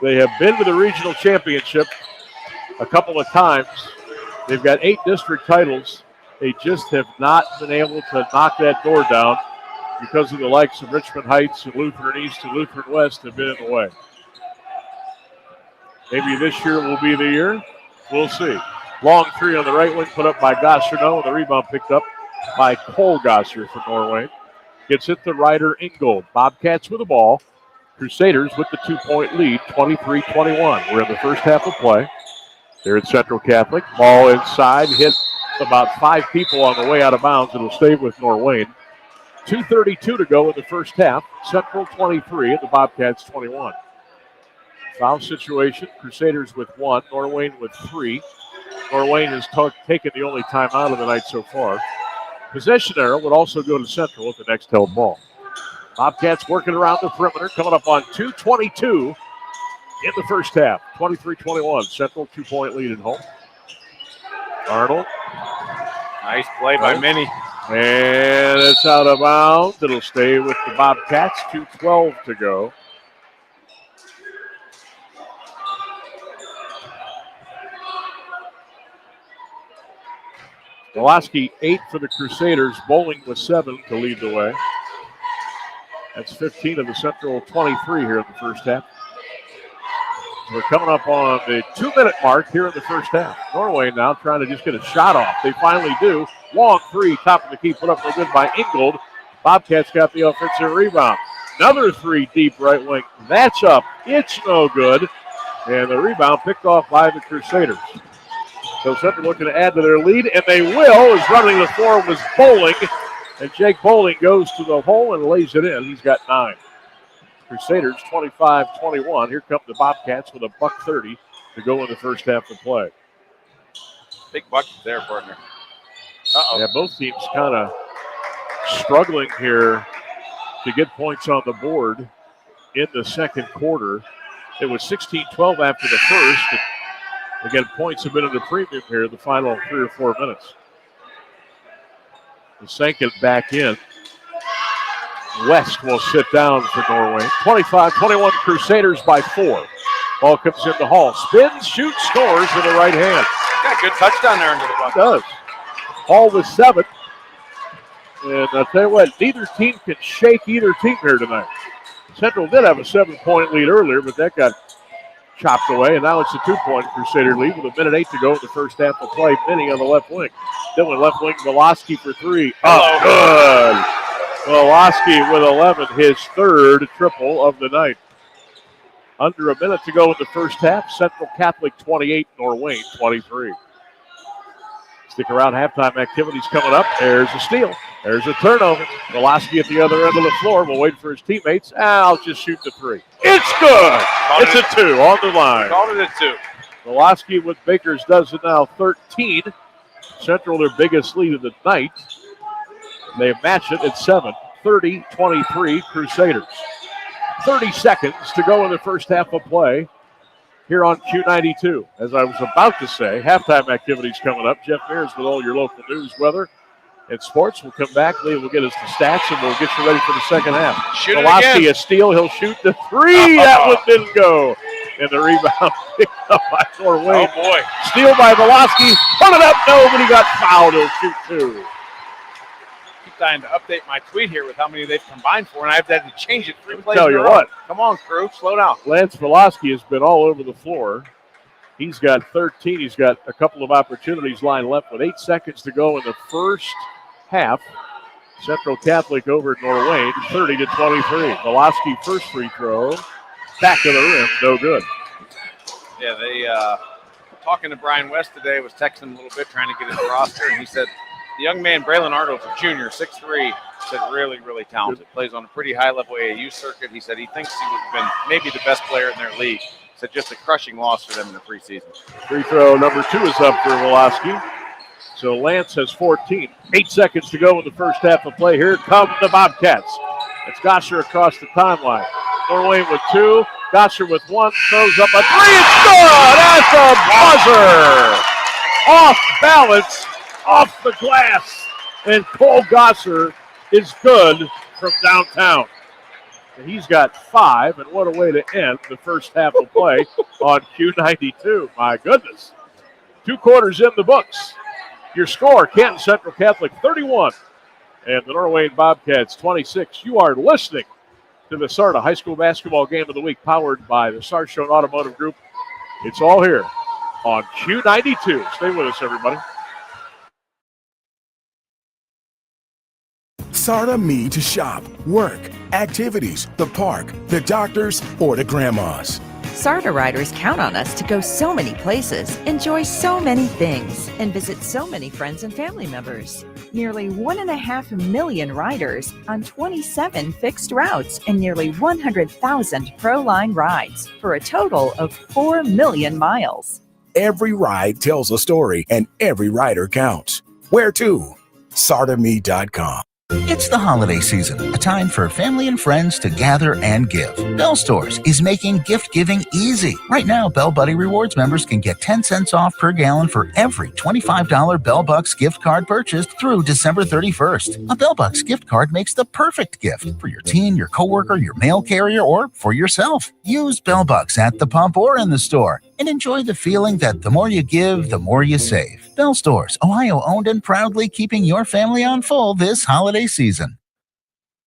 they have been to the regional championship a couple of times. They've got 8 district titles. They just have not been able to knock that door down because of the likes of Richmond Heights and Lutheran East and Lutheran West have been in the way. Maybe this year will be the year. We'll see. Long 3 on the right wing put up by Gosser. No, the rebound picked up by Cole Gosser from Norwayne. Gets it to Ryder Ingold. Bobcats with the ball. Crusaders with the 2-point lead, 23-21. We're in the first half of play. They're at Central Catholic. Ball inside, hit about 5 people on the way out of bounds. It'll stay with Norwayne. 2:32 to go in the first half. Central 23 and the Bobcats 21. Foul situation, Crusaders with 1, Norwayne with 3. Norwayne has taken the only timeout of the night so far. Possession arrow would also go to Central with the next held ball. Bobcats working around the perimeter, coming up on 2:22 in the first half. 23-21, Central 2-point lead at home. Arnold. Nice play by Minnie. And it's out of bounds. It'll stay with the Bobcats. 2:12 to go. Velosky 8 for the Crusaders. Bowling with 7 to lead the way. That's 15 of the Central 23 here in the first half. We're coming up on the 2-minute mark here in the first half. Norway now trying to just get a shot off. They finally do. Long 3, top of the key, put up no good by Ingold. Bobcats got the offensive rebound. Another 3 deep right wing. That's up. It's no good. And the rebound picked off by the Crusaders. So Central looking to add to their lead, and they will, as running the floor was Bowling. And Jake Bowling goes to the hole and lays it in. He's got 9. Crusaders 25-21. Here come the Bobcats with a $1:30 to go in the first half of play. Big bucket there, partner. Yeah, both teams kind of struggling here to get points on the board in the second quarter. It was 16-12 after the first. And again, points have been in the premium here the final 3 or 4 minutes. Sankin back in. West will sit down for Norway. 25-21 Crusaders by 4. Ball comes in the Hall. Spins, shoots, scores with the right hand. Got a good touchdown there into the bucket. Does. Hall with 7. And I'll tell you what, neither team can shake either team here tonight. Central did have a 7-point lead earlier, but that got chopped away, and now it's a 2-point Crusader lead with 1:08 to go in the first half of play. Minnie on the left wing. Dylan left wing, Velosky for 3. Oh, good. Velosky with 11, his third triple of the night. Under a minute to go in the first half. Central Catholic 28, Norwayne 23. Stick around, halftime activities coming up. There's a steal. There's a turnover. Velosky at the other end of the floor will wait for his teammates. I'll just shoot the 3. It's good. It's a 2 on the line. Called it a 2. Velosky with Baker's does it now 13. Central their biggest lead of the night. They match it at 7. 30-23 Crusaders. 30 seconds to go in the first half of play here on Q92. As I was about to say, halftime activities coming up. Jeff Mears with all your local news, weather, and sports. We'll come back. Lee will get us the stats, and we'll get you ready for the second half. Shoot it Velosky again. A steal. He'll shoot the 3. That one didn't go. And the rebound picked up by Norwayne. Oh, boy. Steal by Velosky. Put it up. No, but he got fouled. He'll shoot 2. Keep trying to update my tweet here with how many they've combined for, and I've had to change it 3 plays Tell in a you row. what. Come on, crew. Slow down. Lance Velosky has been all over the floor. He's got 13. He's got a couple of opportunities lined left with 8 seconds to go in the first half. Central Catholic over at Norwayne, 30-23. Velosky first free throw. Back of the rim, no good. Yeah, they talking to Brian West today, was texting him a little bit, trying to get his roster, and he said the young man, Braylon Arnold's a junior, 6'3", said really, really talented. Plays on a pretty high-level AAU circuit. He said he thinks he would have been maybe the best player in their league. Said just a crushing loss for them in the preseason. Free throw number 2 is up for Velosky. So Lance has 14. 8 seconds to go in the first half of play. Here come the Bobcats. It's Gosser across the timeline. Norwayne with 2. Gosser with 1. Throws up a 3. It's good at the buzzer. Off balance, off the glass. And Cole Gosser is good from downtown. And he's got 5, and what a way to end the first half of play on Q92. My goodness. 2 quarters in the books. Your score, Canton Central Catholic 31 and the Norwayne Bobcats 26. You are listening to the SARTA High School Basketball Game of the Week, powered by the Sarshone Automotive Group. It's all here on Q92. Stay with us, everybody. SARTA me to shop, work, activities, the park, the doctors, or the grandmas. SARTA riders count on us to go so many places, enjoy so many things, and visit so many friends and family members. Nearly 1.5 million riders on 27 fixed routes and nearly 100,000 ProLine rides for a total of 4 million miles. Every ride tells a story, and every rider counts. Where to? SARTAme.com. It's the holiday season, a time for family and friends to gather and give. Bell Stores is making gift giving easy. Right now, Bell Buddy Rewards members can get 10 cents off per gallon for every $25 Bell Bucks gift card purchased through December 31st. A Bell Bucks gift card makes the perfect gift for your teen, your coworker, your mail carrier, or for yourself. Use Bell Bucks at the pump or in the store and enjoy the feeling that the more you give, the more you save. Bell Stores, Ohio owned and proudly keeping your family on full this holiday season.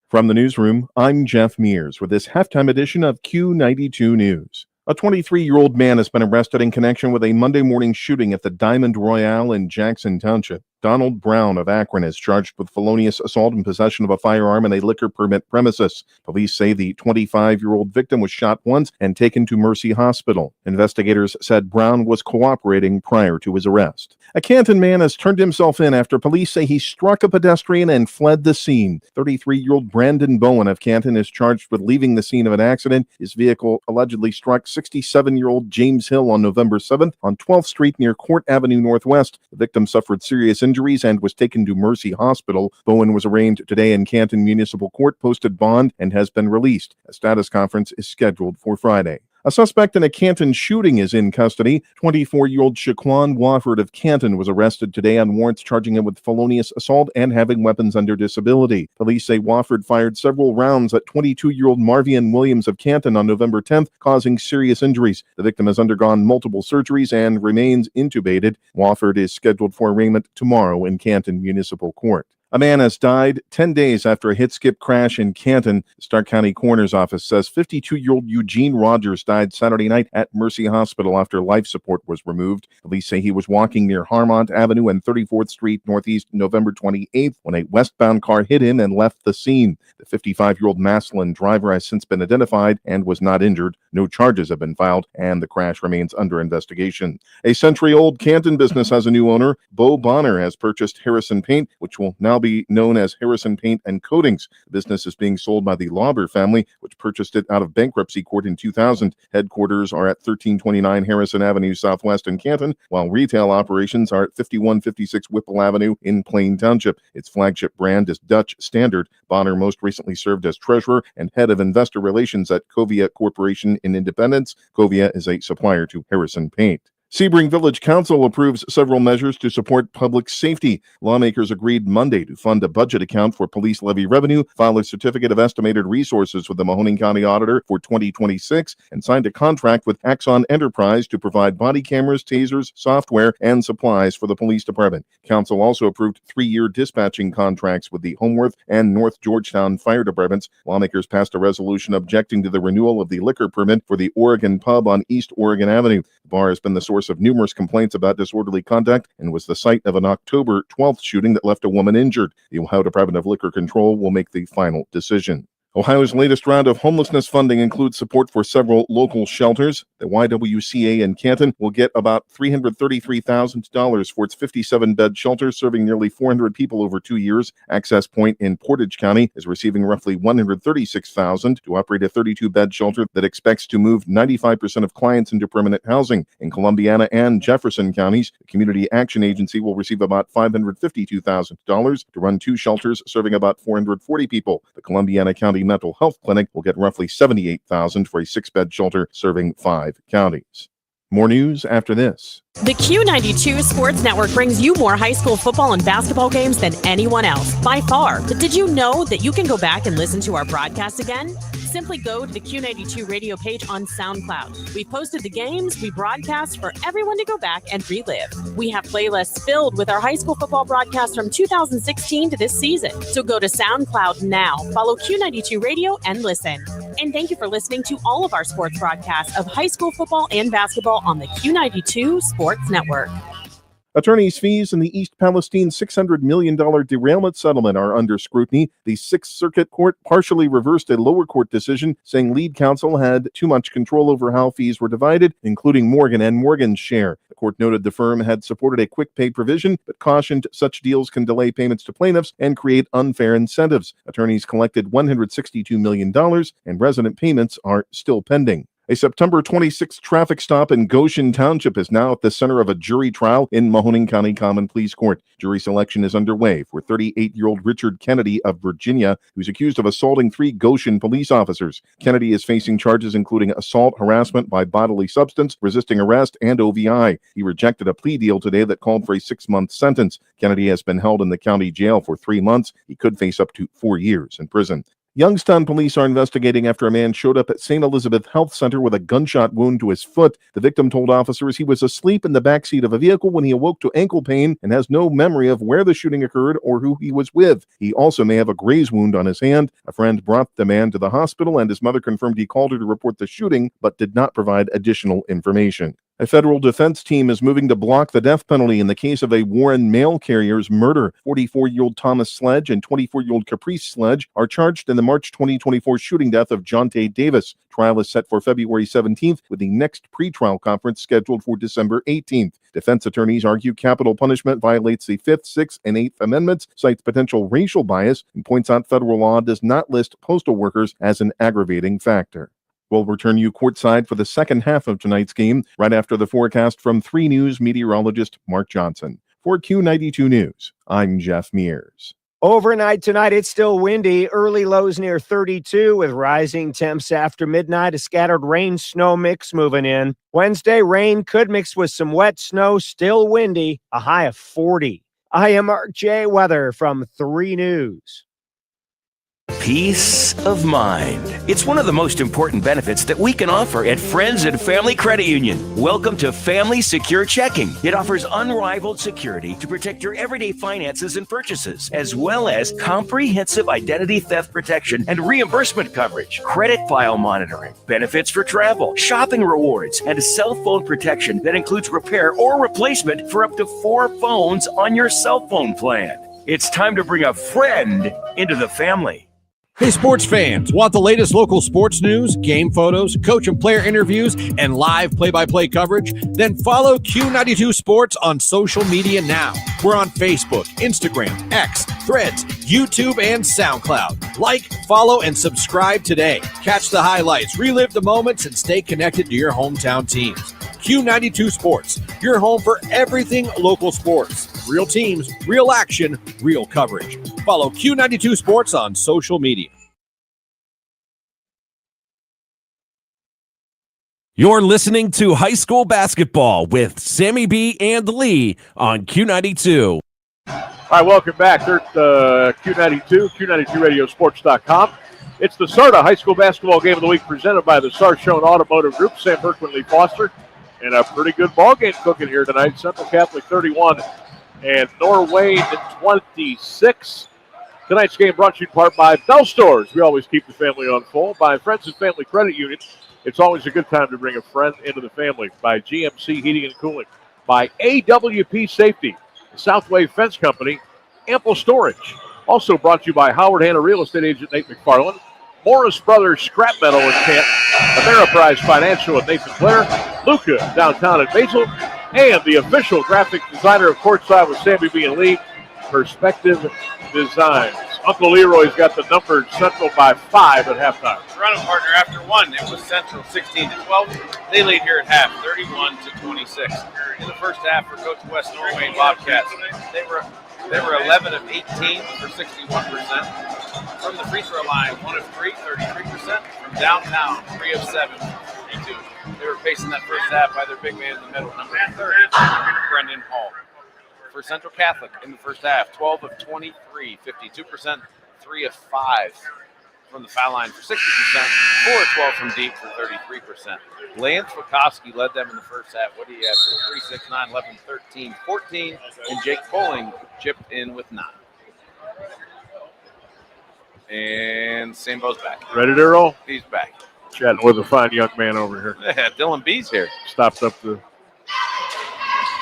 From the newsroom, I'm Jeff Mears with this halftime edition of Q92 News. A 23-year-old man has been arrested in connection with a Monday morning shooting at the Diamond Royale in Jackson Township. Donald Brown of Akron is charged with felonious assault and possession of a firearm in a liquor permit premises. Police say the 25-year-old victim was shot once and taken to Mercy Hospital. Investigators said Brown was cooperating prior to his arrest. A Canton man has turned himself in after police say he struck a pedestrian and fled the scene. 33-year-old Brandon Bowen of Canton is charged with leaving the scene of an accident. His vehicle allegedly struck 67-year-old James Hill on November 7th on 12th Street near Court Avenue Northwest. The victim suffered serious injuries and was taken to Mercy Hospital. Bowen was arraigned today in Canton Municipal Court, posted bond, and has been released. A status conference is scheduled for Friday. A suspect in a Canton shooting is in custody. 24-year-old Shaquan Wofford of Canton was arrested today on warrants charging him with felonious assault and having weapons under disability. Police say Wofford fired several rounds at 22-year-old Marvian Williams of Canton on November 10th, causing serious injuries. The victim has undergone multiple surgeries and remains intubated. Wofford is scheduled for arraignment tomorrow in Canton Municipal Court. A man has died 10 days after a hit-skip crash in Canton. The Stark County Coroner's Office says 52-year-old Eugene Rogers died Saturday night at Mercy Hospital after life support was removed. Police say he was walking near Harmont Avenue and 34th Street Northeast November 28th when a westbound car hit him and left the scene. The 55-year-old Massillon driver has since been identified and was not injured. No charges have been filed, and the crash remains under investigation. A century-old Canton business has a new owner. Bo Bonner has purchased Harrison Paint, which will now be known as Harrison Paint and Coatings. The business is being sold by the Lauber family, which purchased it out of bankruptcy court in 2000. Headquarters are at 1329 Harrison Avenue Southwest in Canton, while retail operations are at 5156 Whipple Avenue in Plain Township. Its flagship brand is Dutch Standard. Bonner most recently served as treasurer and head of investor relations at Covia Corporation in Independence. Covia is a supplier to Harrison Paint. Sebring Village Council approves several measures to support public safety. Lawmakers agreed Monday to fund a budget account for police levy revenue, file a certificate of estimated resources with the Mahoning County Auditor for 2026, and signed a contract with Axon Enterprise to provide body cameras, tasers, software, and supplies for the police department. Council also approved 3-year dispatching contracts with the Homeworth and North Georgetown fire departments. Lawmakers passed a resolution objecting to the renewal of the liquor permit for the Oregon Pub on East Oregon Avenue. The bar has been the source of numerous complaints about disorderly conduct and was the site of an October 12th shooting that left a woman injured. The Ohio Department of Liquor Control will make the final decision. Ohio's latest round of homelessness funding includes support for several local shelters. The YWCA in Canton will get about $333,000 for its 57-bed shelter, serving nearly 400 people over 2 years. Access Point in Portage County is receiving roughly $136,000 to operate a 32-bed shelter that expects to move 95% of clients into permanent housing. In Columbiana and Jefferson counties, the Community Action Agency will receive about $552,000 to run 2 shelters serving about 440 people. The Columbiana County Mental Health Clinic will get roughly $78,000 for a 6-bed shelter serving 5 counties. More news after this. The Q92 Sports Network brings you more high school football and basketball games than anyone else, by far. But did you know that you can go back and listen to our broadcast again? Simply go to the Q92 radio page on SoundCloud. We posted the games we broadcast for everyone to go back and relive. We have playlists filled with our high school football broadcasts from 2016 to this season. So go to SoundCloud now, follow Q92 Radio, and listen. And thank you for listening to all of our sports broadcasts of high school football and basketball on the Q92 Sports Network. Attorneys' fees in the East Palestine $600 million derailment settlement are under scrutiny. The Sixth Circuit Court partially reversed a lower court decision, saying lead counsel had too much control over how fees were divided, including Morgan and Morgan's share. The court noted the firm had supported a quick pay provision, but cautioned such deals can delay payments to plaintiffs and create unfair incentives. Attorneys collected $162 million, and resident payments are still pending. A September 26th traffic stop in Goshen Township is now at the center of a jury trial in Mahoning County Common Pleas Court. Jury selection is underway for 38-year-old Richard Kennedy of Virginia, who's accused of assaulting 3 Goshen police officers. Kennedy is facing charges including assault, harassment by bodily substance, resisting arrest, and OVI. He rejected a plea deal today that called for a 6-month sentence. Kennedy has been held in the county jail for 3 months. He could face up to 4 years in prison. Youngstown police are investigating after a man showed up at St. Elizabeth Health Center with a gunshot wound to his foot. The victim told officers he was asleep in the backseat of a vehicle when he awoke to ankle pain and has no memory of where the shooting occurred or who he was with. He also may have a graze wound on his hand. A friend brought the man to the hospital, and his mother confirmed he called her to report the shooting, but did not provide additional information. A federal defense team is moving to block the death penalty in the case of a Warren mail carrier's murder. 44-year-old Thomas Sledge and 24-year-old Caprice Sledge are charged in the March 2024 shooting death of Jonte Davis. Trial is set for February 17th, with the next pretrial conference scheduled for December 18th. Defense attorneys argue capital punishment violates the 5th, 6th, and 8th Amendments, cites potential racial bias, and points out federal law does not list postal workers as an aggravating factor. We'll return you courtside for the second half of tonight's game, right after the forecast from 3 News meteorologist Mark Johnson. For Q92 News, I'm Jeff Mears. Overnight tonight, it's still windy. Early lows near 32 with rising temps after midnight. A scattered rain snow mix moving in. Wednesday, rain could mix with some wet snow. Still windy. A high of 40. I am RJ Weather from 3 News. Peace of mind. It's one of the most important benefits that we can offer at Friends and Family Credit Union. Welcome to Family Secure Checking. It offers unrivaled security to protect your everyday finances and purchases, as well as comprehensive identity theft protection and reimbursement coverage, credit file monitoring, benefits for travel, shopping rewards, and cell phone protection that includes repair or replacement for up to 4 phones on your cell phone plan. It's time to bring a friend into the family. Hey, sports fans, want the latest local sports news, game photos, coach and player interviews, and live play-by-play coverage? Then follow Q92 Sports on social media now. We're on Facebook, Instagram, X, Threads, YouTube, and SoundCloud. Like, follow, and subscribe today. Catch the highlights, relive the moments, and stay connected to your hometown teams. Q92 Sports, your home for everything local sports. Real teams, real action, real coverage. Follow Q92 Sports on social media. You're listening to high school basketball with Sammy B and Lee on Q92. All right, welcome back. Q92, Q92radiosports.com. It's the SARTA High School Basketball Game of the Week presented by the Sarshone Automotive Group, Sam Berkman, Lee Foster. And a pretty good ball game cooking here tonight. Central Catholic 31 and Norwayne 26. Tonight's game brought to you in part by Bell Stores. We always keep the family on full. By Friends and Family Credit Union. It's always a good time to bring a friend into the family. By GMC Heating and Cooling. By AWP Safety. Southway Fence Company. Ample Storage. Also brought to you by Howard Hanna Real Estate Agent Nate McFarland. Morris Brothers Scrap Metal in Canton. Ameriprise Financial and Nathan Blair. Luca downtown at Basil. And the official graphic designer of Courtside with Sammy B and Lee, Perspective Designs. Uncle Leroy's got the number Central by 5 at halftime. Running partner after 1. It was Central 16-12. They lead here at half, 31-26. In the first half for Coach West Norwayne Bobcats, they were 11 of 18 for 61%. From the free throw line, 1 of 3, 33%. From downtown, 3 of 7, 32. They were pacing that first half by their big man in the middle, number 30, Brendan Hall. For Central Catholic in the first half, 12 of 23, 52%, 3 of 5 from the foul line for 60%, 4 of 12 from deep for 33%. Lance Wachowski led them in the first half. What do you have here? 3, 6, 9, 11, 13, 14, and Jake Poling chipped in with 9. And Sambo's back. Ready to roll? He's back. Chatting with a fine young man over here. Yeah, Dylan B's here. Stopped up to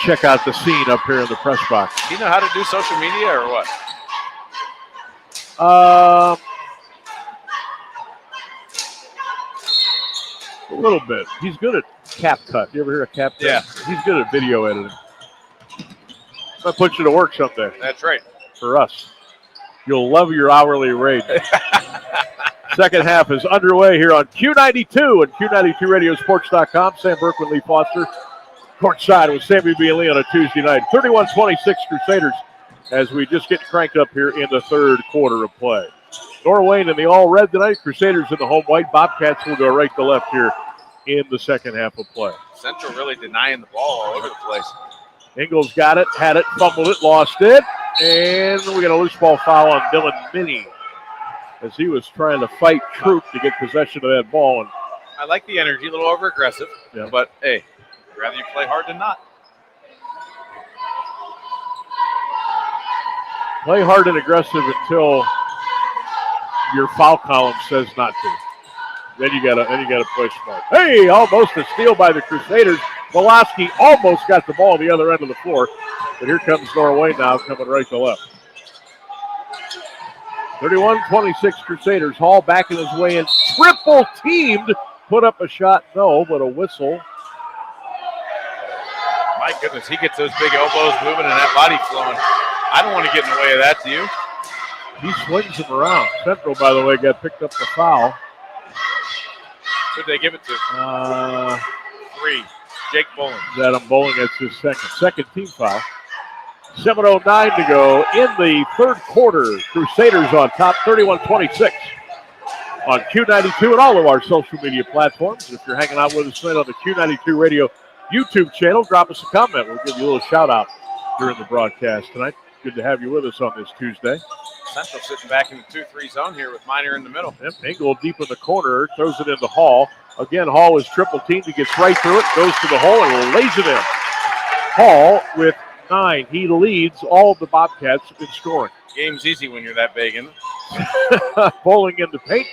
check out the scene up here in the press box. Do you know how to do social media or what? A little bit. He's good at CapCut. You ever hear of CapCut? Yeah. He's good at video editing. I'll put you to work someday. That's right. For us. You'll love your hourly rate. Second half is underway here on Q92 and Q92radiosports.com. Sam Berkman, Lee Foster. Courtside with Sammy B. and Lee on a Tuesday night. 31-26 Crusaders as we just get cranked up here in the third quarter of play. Norwayne in the all-red tonight. Crusaders in the home white. Bobcats will go right to left here in the second half of play. Central really denying the ball all over the place. Ingles got it, had it, fumbled it, lost it. And we got a loose ball foul on Dylan Minnie as he was trying to fight Troop to get possession of that ball. And I like the energy, a little over-aggressive, yeah. But, hey, rather you play hard than not. Play hard and aggressive until your foul column says not to. Then you gotta play smart. Hey, almost a steal by the Crusaders. Woloski almost got the ball on the other end of the floor. But here comes Norway now coming right to left. 31-26 Crusaders. Hall backing his way in. Triple teamed. Put up a shot. No, but a whistle. My goodness, he gets those big elbows moving and that body flowing. I don't want to get in the way of that, do you? He swings him around. Central, by the way, got picked up the foul. Who'd they give it to? 3. Jake Bowling. Adam Bowling, that's his second team foul. 7:09 to go in the third quarter. Crusaders on top, 31-26 on Q92 and all of our social media platforms. If you're hanging out with us tonight on the Q92 Radio YouTube channel, drop us a comment. We'll give you a little shout out during the broadcast tonight. Good to have you with us on this Tuesday. Central sitting back in the 2-3 zone here with Minor in the middle. Yep, Engel deep in the corner, throws it into Hall. Again, Hall is triple teamed. He gets right through it, goes to the hole, and lays it in. Hall with 9. He leads all of the Bobcats in scoring. Game's easy when you're that big, isn't it? Bowling into paint,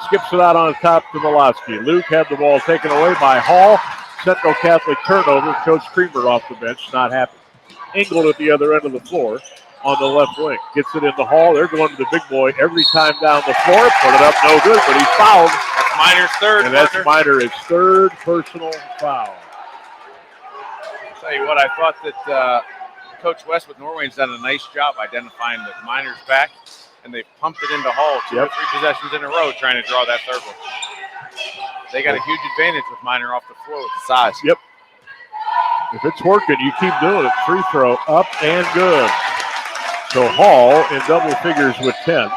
skips it out on top to Milosky. Luke had the ball taken away by Hall. Central Catholic turnover. Coach Creamer off the bench, not happy. Engel at the other end of the floor on the left wing. Gets it in the Hall. They're going to the big boy every time down the floor. Put it up, no good, but he's fouled. That's Minor's third. And that's Minor's third personal foul. I'll tell you what, I thought that Coach West with Norwayne's done a nice job identifying the Minor's back, and they've pumped it into Hall 2 or 3 possessions in a row trying to draw that third one. They got a huge advantage with Minor off the floor with the size. Yep. If it's working, you keep doing it. Free throw up and good. So Hall in double figures with 10.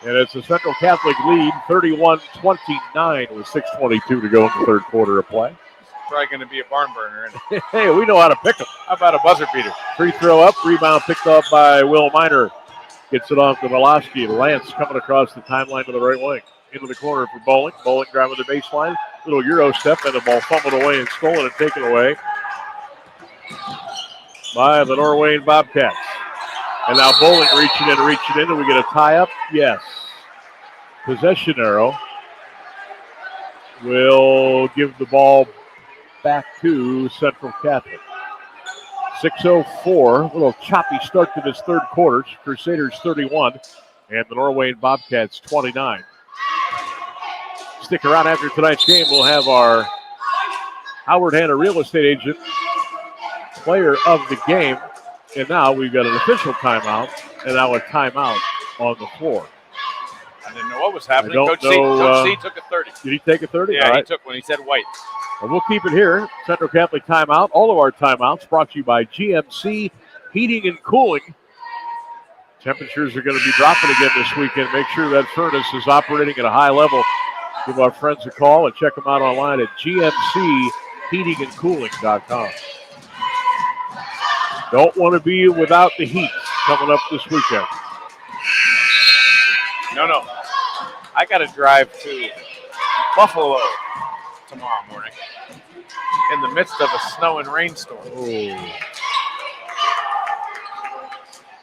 And it's a Central Catholic lead, 31-29 with 6:22 to go in the third quarter of play. Probably going to be a barn burner. Isn't it? Hey, we know how to pick them. How about a buzzer beater? Free throw up, rebound picked up by Will Minor. Gets it off to Milosky. Lance coming across the timeline to the right wing. Into the corner for Bowling. Bowling driving the baseline. Little Euro step, and the ball fumbled away and stolen and taken away by the Norwayne Bobcats. And now Bowling reaching in. Do we get a tie-up? Yes. Possession arrow will give the ball back to Central Catholic. 6:04, a little choppy start to this third quarter. Crusaders 31 and the Norwayne Bobcats 29. Stick around after tonight's game. We'll have our Howard Hanna real estate agent player of the game. And now we've got an official timeout and now a timeout on the floor. I didn't know what was happening. Coach C took a 30. Did he take a 30? Yeah, he took one. He said white. Well, we'll keep it here. Central Catholic timeout. All of our timeouts brought to you by GMC Heating and Cooling. Temperatures are going to be dropping again this weekend. Make sure that furnace is operating at a high level. Give our friends a call and check them out online at gmcheatingandcooling.com. Don't want to be without the heat coming up this weekend. No. I got to drive to Buffalo tomorrow morning in the midst of a snow and rainstorm.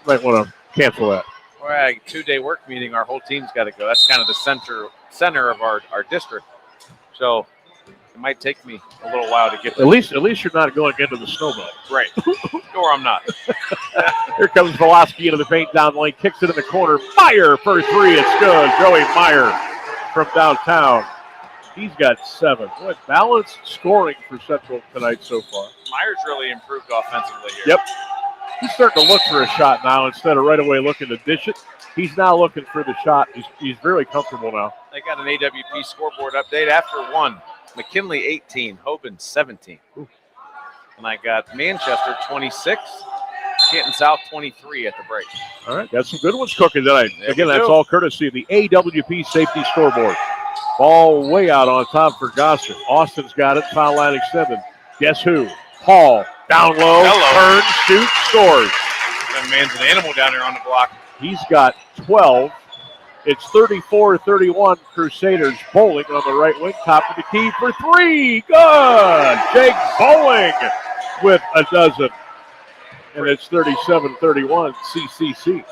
Might want to cancel that. Well, a 2-day work meeting. Our whole team's got to go. That's kind of the center of our district. So it might take me a little while to get there. At least you're not going into the snowball. Right. Or I'm not. Here comes Velosky into the paint down the lane, kicks it in the corner. Meyer for 3. It's good. Joey Meyer from downtown. He's got 7. What balanced scoring for Central tonight so far. Meyer's really improved offensively here. Yep. He's starting to look for a shot now instead of right away looking to dish it. He's now looking for the shot. He's very comfortable now. They got an AWP scoreboard update after 1. McKinley 18, Hoban 17. Ooh. And I got Manchester 26, Canton South 23 at the break. All right, got some good ones cooking tonight. Again, that's all courtesy of the AWP safety scoreboard. Ball way out on top for Gossett. Austin's got it, foul line extended. Guess who? Hall, down low, turn, shoot, scores. That man's an animal down there on the block. He's got 12. It's 34-31 Crusaders. Bowling on the right wing, top of the key for 3. Good! Jake Bowling with a dozen. And it's 37-31 CCC.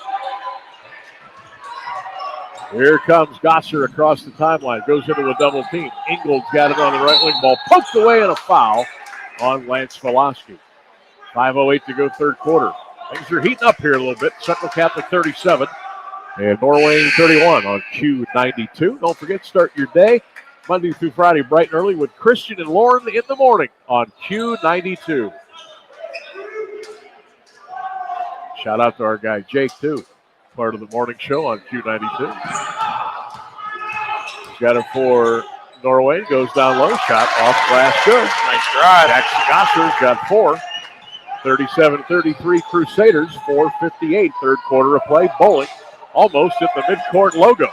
Here comes Gosser across the timeline. Goes into a double team. Ingold's got it on the right wing. Ball poked away and a foul on Lance Velosky. 5:08 to go third quarter. Things are heating up here a little bit. Central Catholic 37 and Norwayne 31 on Q92. Don't forget, start your day Monday through Friday bright and early with Christian and Lauren in the morning on Q92. Shout out to our guy Jake, too. Part of the morning show on Q92. He's got it for Norwayne. Goes down low. Shot off glass. Good. Nice drive. Jackson Gosser's got 4. 37-33 Crusaders, 4:58 third quarter of play. Bowling almost at the midcourt logo.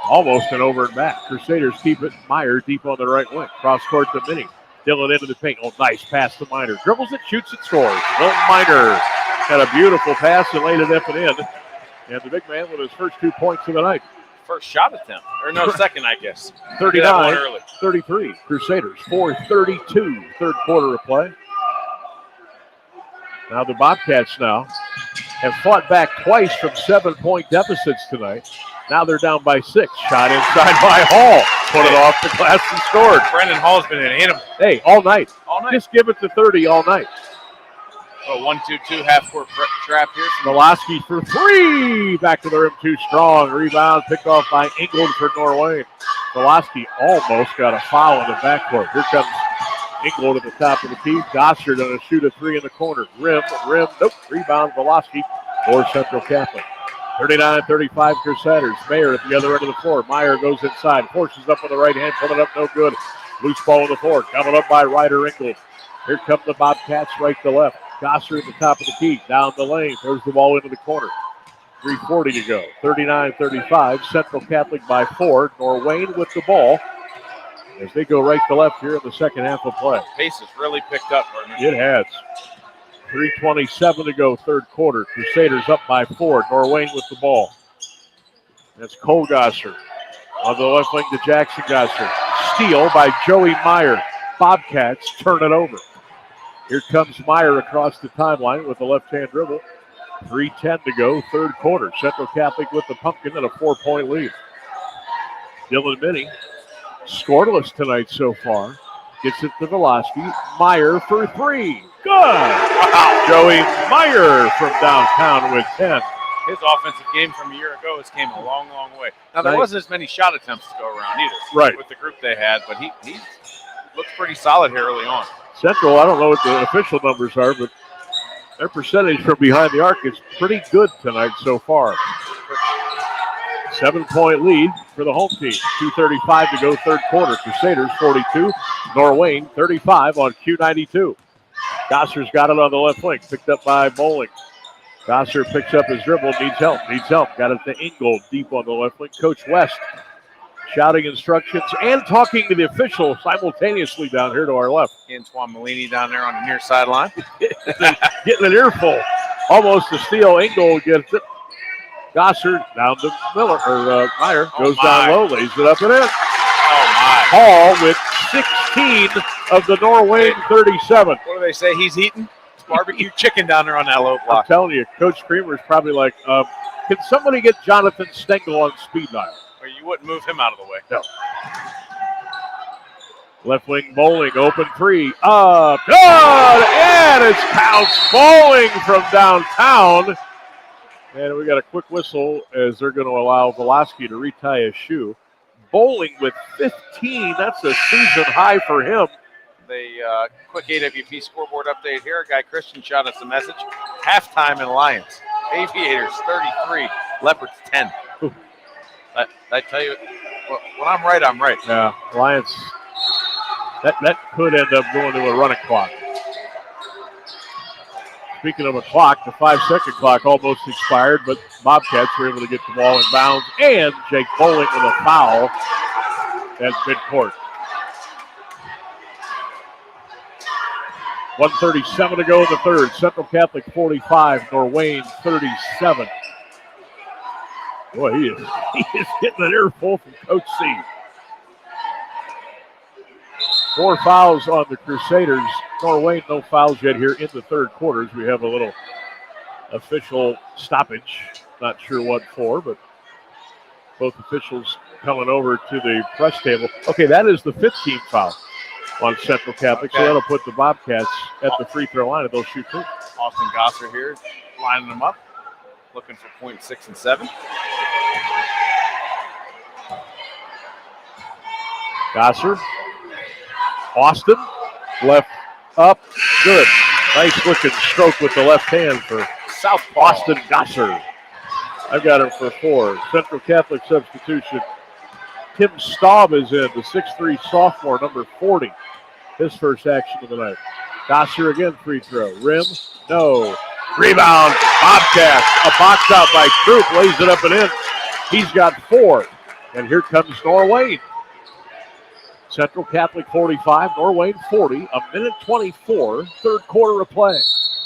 Almost an over and back. Crusaders keep it. Meyer deep on the right wing. Cross court to Minnie. Dillon into the paint. Oh, nice pass to Miner. Dribbles it, shoots it, scores. Milton Miner had a beautiful pass and laid it up and in. And the big man with his first 2 points of the night. First shot attempt. Or no, second, I guess. 39-33. Crusaders, 4:32 third quarter of play. Now the Bobcats have fought back twice from 7-point deficits tonight. Now they're down by 6. Shot inside by Hall. Put it off the glass and scored. Brendan Hall's been an animal. Hey, all night. All night. Just give it to 30 all night. Oh, 1-2-2 half-court trap here. Milosky for 3. Back to the rim, too strong. Rebound picked off by England for Norwayne. Milosky almost got a foul in the backcourt. Here comes England at the top of the key. Gosser going to shoot a 3 in the corner. Rim. Nope. Rebound, Milosky for Central Catholic. 39-35 Crusaders. Mayer at the other end of the floor. Meyer goes inside. Forces up with the right hand. Pulling up no good. Loose ball on the floor. Coming up by Ryder England. Here come the Bobcats right to left. Gosser at the top of the key. Down the lane. Throws the ball into the corner. 3:40 to go. 39-35. Central Catholic by 4. Norwayne with the ball as they go right to left here in the second half of play. Pace has really picked up. It has. 3:27 to go, third quarter. Crusaders up by 4. Norwayne with the ball. That's Cole Gosser. On the left wing to Jackson Gosser. Steal by Joey Meyer. Bobcats turn it over. Here comes Meyer across the timeline with a left-hand dribble. 3:10 to go, third quarter. Central Catholic with the pumpkin and a 4-point lead. Dylan Minnie, scoreless tonight so far. Gets it to Velosky. Meyer for 3. Good! Wow. Joey Meyer from downtown with 10. His offensive game from a year ago has came a long, long way. Now, there wasn't as many shot attempts to go around either. Right. With the group they had, but he looks pretty solid here early on. Central, I don't know what the official numbers are, but their percentage from behind the arc is pretty good tonight so far. 7-point lead for the home team. 2:35 to go, third quarter. Crusaders 42, Norwayne 35 on Q92. Gosser's got it on the left wing, picked up by Bowling. Gosser picks up his dribble, needs help. Got it to Ingold, deep on the left wing. Coach West shouting instructions and talking to the official simultaneously down here to our left. Antoine Malini down there on the near sideline. Getting an earful. Almost a steal. Ingold gets it. Gosser down to Meyer. Goes down low, lays it up and in. Hall with 16 of the Norwayne 37. What do they say he's eating? It's barbecue chicken down there on that low block. I'm telling you, Coach Creamer's probably like, can somebody get Jonathan Stengel on speed dial? Or you wouldn't move him out of the way. No. Left wing Bowling, open 3. Up, good! And it's counts Bowling from downtown. And we got a quick whistle as they're going to allow Velosky to retie his shoe. Bowling with 15. That's a season high for him. The quick AWP scoreboard update here. Guy Christian shot us a message. Halftime in Alliance. Aviators 33, Leopards 10. I tell you, when I'm right, I'm right. Yeah, Alliance, that could end up going to a running clock. Speaking of a clock, the 5-second clock almost expired, but Bobcats were able to get the ball in bounds, and Jake Bowling with a foul at midcourt. 1:37 to go in the third. Central Catholic 45, Norwayne 37. Boy, he is getting an earful from Coach C. 4 fouls on the Crusaders. Norwayne, no fouls yet here in the third quarter as we have a little official stoppage. Not sure what for, but both officials coming over to the press table. Okay, that is the 15th foul on Central Catholic, so that'll put the Bobcats at the free throw line, and they'll shoot 2. Austin Gosser here, lining them up, looking for point 6 and 7. Gosser, Austin, left up, good. Nice looking stroke with the left hand for South Austin Gosser. I've got him for 4. Central Catholic substitution. Tim Staub is in, the 6'3 sophomore, number 40. His first action of the night. Gosser again, free throw. Rim, no. Rebound, Bobcats. A box out by Troop, lays it up and in. He's got 4. And here comes Norwayne. Central Catholic 45, Norwayne 40. A minute 24, third quarter of play.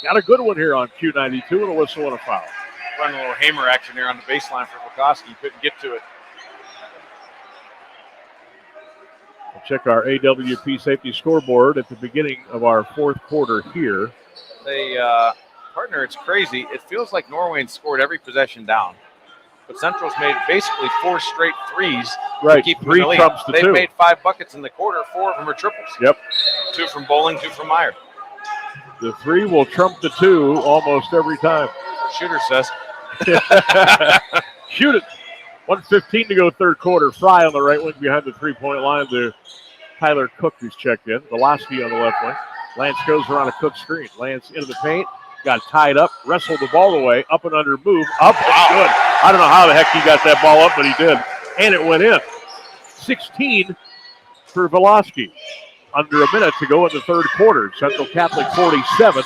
Got a good one here on Q92 and a whistle and a foul. Running a little hammer action here on the baseline for Bukowski. Couldn't get to it. We'll check our AWP safety scoreboard at the beginning of our fourth quarter here. Partner, it's crazy. It feels like Norwayne scored every possession down. But Central's made basically 4 straight threes. Right, to keep 3 them in the lead. trumps the 2. They've made 5 buckets in the quarter. 4 of them are triples. Yep. 2 from Bowling, 2 from Meyer. The 3 will trump the 2 almost every time. Shooter says. Shoot it. 1:15 to go third quarter. Fry on the right wing behind the 3-point line to Tyler Cook, who's checked in. Velocity on the left wing. Lance goes around a Cook screen. Lance into the paint. Got tied up. Wrestled the ball away. Up and under move. Up. Wow. Good. I don't know how the heck he got that ball up, but he did. And it went in. 16 for Velosky. Under a minute to go in the third quarter. Central Catholic 47.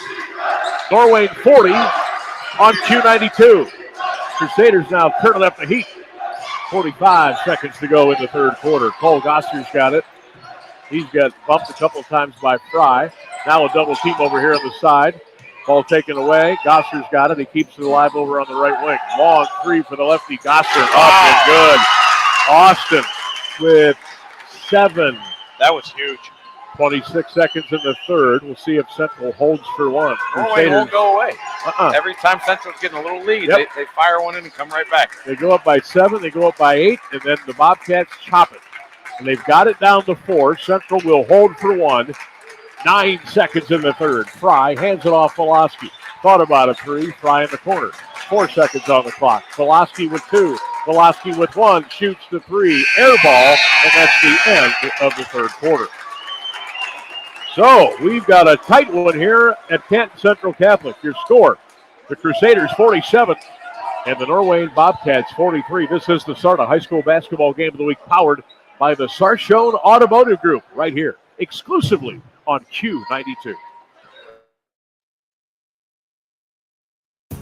Norwayne 40 on Q92. Crusaders now turning up the heat. 45 seconds to go in the third quarter. Cole Gosser's got it. He's got bumped a couple of times by Fry. Now a double team over here on the side. Ball taken away. Gosser's got it. He keeps it alive over on the right wing. Long 3 for the lefty. Gosser up and good. Austin with 7. That was huge. 26 seconds in the third. We'll see if Central holds for one. Norwayne won't go away. Every time Central's getting a little lead, they fire one in and come right back. They go up by 7. They go up by 8. And then the Bobcats chop it. And they've got it down to 4. Central will hold for 1. 9 seconds in the third. Fry hands it off Velosky. Thought about a 3. Fry in the corner. 4 seconds on the clock. Velosky with 2. Velosky with 1. Shoots the 3. Air ball. And that's the end of the third quarter. So we've got a tight one here at Canton Central Catholic. Your score, the Crusaders 47 and the Norwayne Bobcats 43. This is the start of high school basketball game of the week, powered by the Sarshone Automotive Group, right here, exclusively on Q92.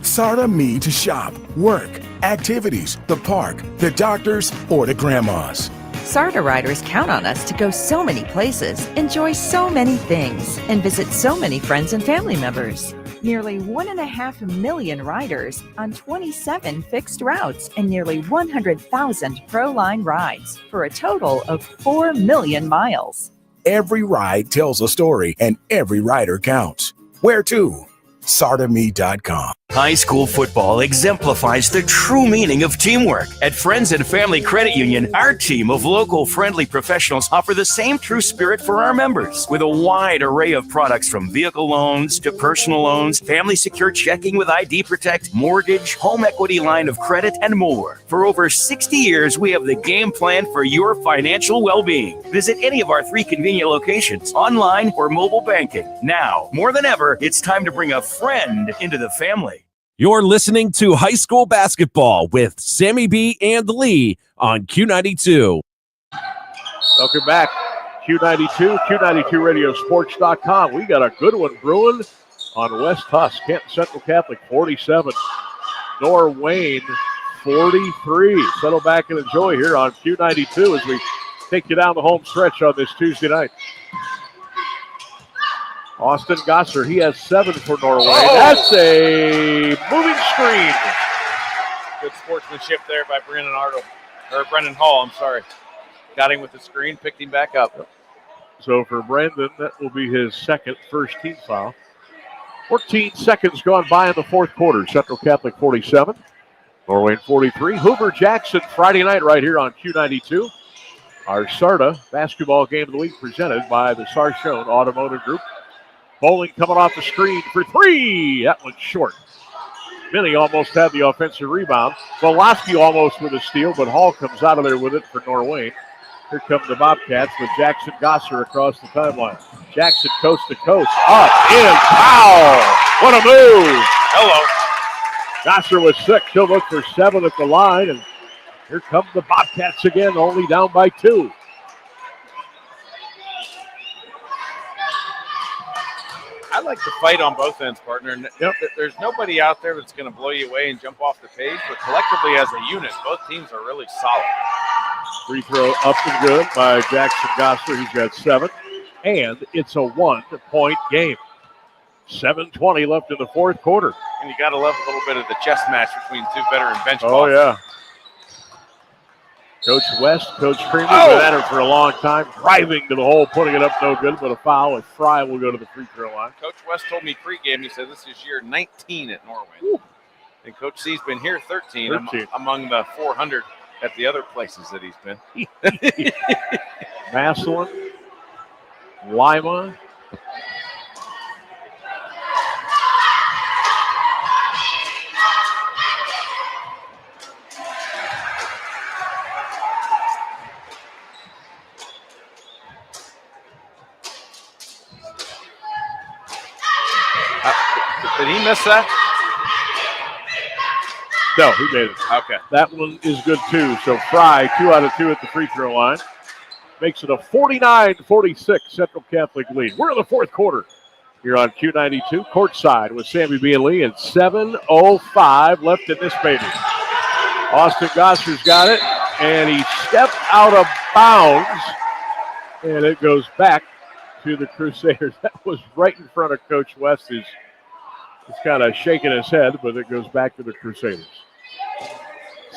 Sarda Me to shop, work, activities, the park, the doctors, or the grandmas. SARTA riders count on us to go so many places, enjoy so many things, and visit so many friends and family members. Nearly 1.5 million riders on 27 fixed routes and nearly 100,000 Pro-Line rides for a total of 4 million miles. Every ride tells a story and every rider counts. Where to? SardaMe.com. High school football exemplifies the true meaning of teamwork. At Friends and Family Credit Union, our team of local friendly professionals offer the same true spirit for our members with a wide array of products from vehicle loans to personal loans, family secure checking with ID Protect, mortgage, home equity line of credit, and more. For over 60 years, we have the game plan for your financial well-being. Visit any of our 3 convenient locations, online or mobile banking. Now, more than ever, it's time to bring a friend into the family. You're listening to high school basketball with Sammy B and Lee on Q92. Welcome back. Q92, Q92radiosports.com. We got a good one brewing on West Husk. Canton Central Catholic 47, Norwayne 43. Settle back and enjoy here on Q92 as we take you down the home stretch on this Tuesday night. Austin Gosser, he has 7 for Norway. That's a moving screen. Good sportsmanship there by Brendan Hall, I'm sorry. Got him with the screen, picked him back up. So for Brandon, that will be his second first team foul. 14 seconds gone by in the fourth quarter. Central Catholic 47, Norwayne 43. Hoover Jackson Friday night right here on Q92. Our SARTA basketball game of the week presented by the Sarshone Automotive Group. Bowling coming off the screen for 3. That one's short. Minnie almost had the offensive rebound. Velosky almost with a steal, but Hall comes out of there with it for Norwayne. Here come the Bobcats with Jackson Gosser across the timeline. Jackson coast to coast. Up, in, foul. What a move. Hello. Gosser with 6. He'll look for 7 at the line. And here come the Bobcats again, only down by 2. like to fight on both ends, partner. There's nobody out there that's going to blow you away and jump off the page, but collectively as a unit, both teams are really solid. Free throw up and good by Jackson Gosser. He's got 7. And it's a 1-point game. 7:20 left in the fourth quarter. And you got to love a little bit of the chess match between two veteran bench Oh, bosses. yeah. Coach West, Coach Creamer, been at it for a long time, driving to the hole, putting it up no good, but a foul, and Fry will go to the free throw line. Coach West told me pregame, he said this is year 19 at Norwayne. And Coach C's been here 13. Among the 400 at the other places that he's been. Massillon, Lima. Did he miss that? No, he made it. Okay. That one is good, too. So Fry, 2 out of 2 at the free throw line. Makes it a 49-46 Central Catholic lead. We're in the fourth quarter here on Q92, courtside with Sammy B. and Lee, and 7:05 left in this baby. Austin Gosser's got it, and he stepped out of bounds, and it goes back to the Crusaders. That was right in front of Coach West, who's kind of shaking his head, but it goes back to the Crusaders.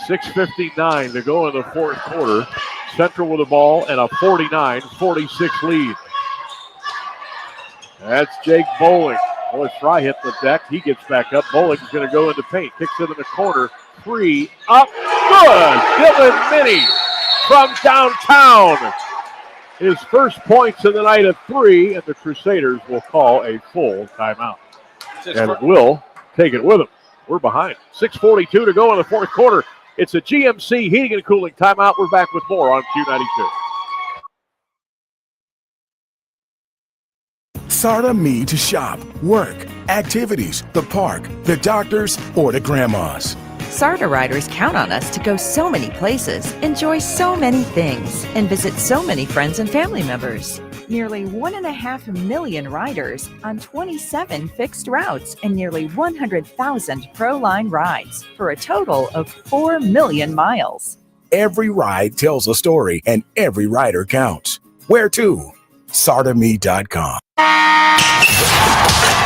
6:59 to go in the fourth quarter. Central with the ball and a 49-46 lead. That's Jake Bowling. Boy, Fry hit the deck. He gets back up. Bowling's going to go into paint. Kicks it in the corner. 3 up. Good. Dylan Minnie from downtown. His first points of the night at 3, and the Crusaders will call a full timeout. And will take it with them. We're behind. 6:42 to go in the fourth quarter. It's a GMC heating and cooling timeout. We're back with more on Q92. Sarda me to shop, work, activities, the park, the doctors, or to grandma's. Sarda riders count on us to go so many places, enjoy so many things, and visit so many friends and family members. Nearly 1.5 million riders on 27 fixed routes and nearly 100,000 ProLine rides for a total of 4 million miles. Every ride tells a story and every rider counts. Where to? SardaMe.com.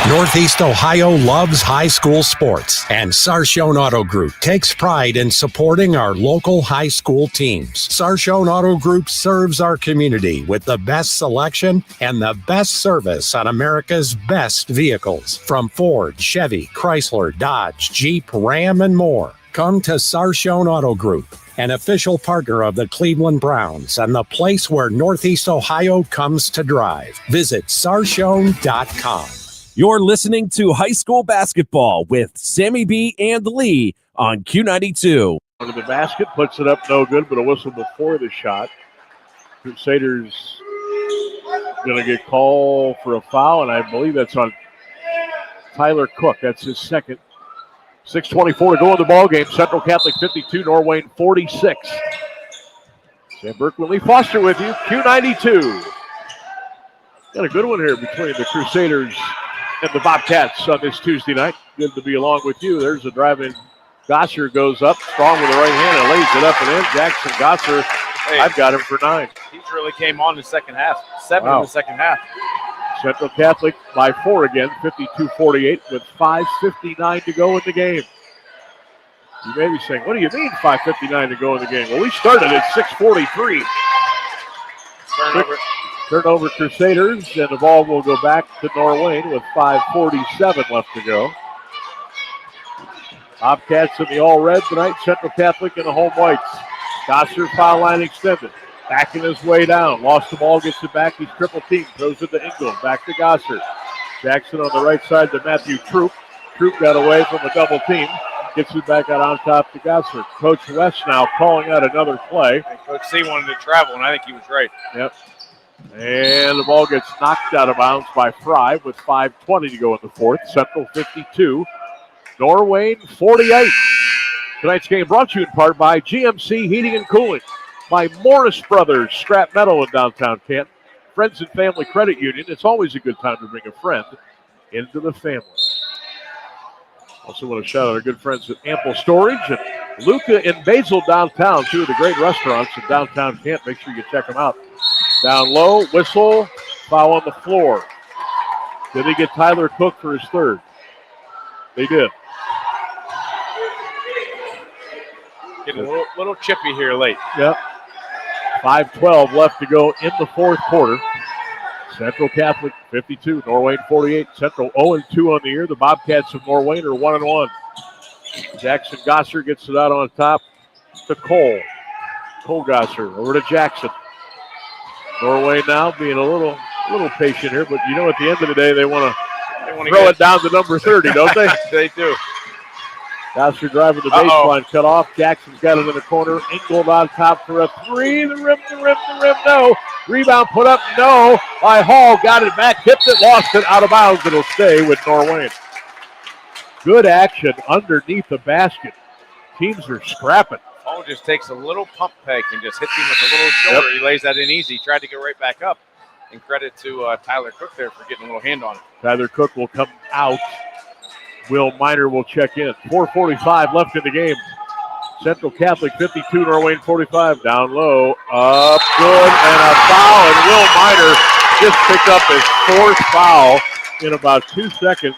Northeast Ohio loves high school sports, and Sarshone Auto Group takes pride in supporting our local high school teams. Sarshone Auto Group serves our community with the best selection and the best service on America's best vehicles, from Ford, Chevy, Chrysler, Dodge, Jeep, Ram, and more. Come to Sarshone Auto Group, an official partner of the Cleveland Browns and the place where Northeast Ohio comes to drive. Visit Sarshone.com. You're listening to high school basketball with Sammy B. and Lee on Q92. Under the basket, puts it up, no good, but a whistle before the shot. Crusaders going to get called for a foul, and I believe that's on Tyler Cook. That's his second. 6:24 to go in the ball game. Central Catholic 52, Norwayne 46. Sam Berkman, Lee Foster with you. Q92. Got a good one here between the Crusaders and the Bobcats on this Tuesday night. Good to be along with you. There's a drive-in. Gosser goes up, strong with the right hand, and lays it up and in. Jackson Gosser, hey, I've got him for 9. He's really came on in the second half. 7 in the second half. Central Catholic by 4 again, 52-48, with 5:59 to go in the game. You may be saying, what do you mean 5:59 to go in the game? Well, we started at 6:43. Turnover Crusaders, and the ball will go back to Norwayne with 5:47 left to go. Bobcats in the all-red tonight, Central Catholic in the home whites. Gosser foul line extended. Backing his way down. Lost the ball, gets it back. He's triple teamed. Throws it to Ingram. Back to Gosser. Jackson on the right side to Matthew Troop. Troop got away from a double team. Gets it back out on top to Gosser. Coach West now calling out another play. And Coach C wanted to travel, and I think he was right. Yep. And the ball gets knocked out of bounds by Fry with 5:20 to go in the fourth. Central 52, Norwayne 48. Tonight's game brought to you in part by GMC Heating and Cooling, by Morris Brothers Scrap Metal in downtown Canton, Friends and Family Credit Union. It's always a good time to bring a friend into the family. Also want to shout out our good friends at Ample Storage and Luca and Basil downtown, two of the great restaurants in downtown Canton. Make sure you check them out. Down low, whistle, foul on the floor. Did they get Tyler Cook for his third? They did. Getting a little chippy here late. Yep. 5:12 left to go in the fourth quarter. Central Catholic 52, Norwayne 48. Central 0-2 on the year. The Bobcats of Norwayne are 1-1. Jackson Gosser gets it out on top to Cole. Cole Gosser over to Jackson. Norwayne now being a little patient here, but you know at the end of the day they want to throw it down to number 30, don't they? They do. Gosser driving the baseline, cut off. Jackson's got it in the corner. Ingold on top for a three. The rim, no. Rebound put up, no. By Hall, got it back, tipped it, lost it, out of bounds. It'll stay with Norwayne. Good action underneath the basket. Teams are scrapping. Hall just takes a little pump fake and just hits him with a little shoulder. Yep. He lays that in easy. Tried to go right back up. And credit to Tyler Cook there for getting a little hand on it. Tyler Cook will come out. Will Miner will check in. 4:45 left in the game. Central Catholic 52, Norwayne 45. Down low, up, good, and a foul. And Will Miner just picked up his fourth foul in about 2 seconds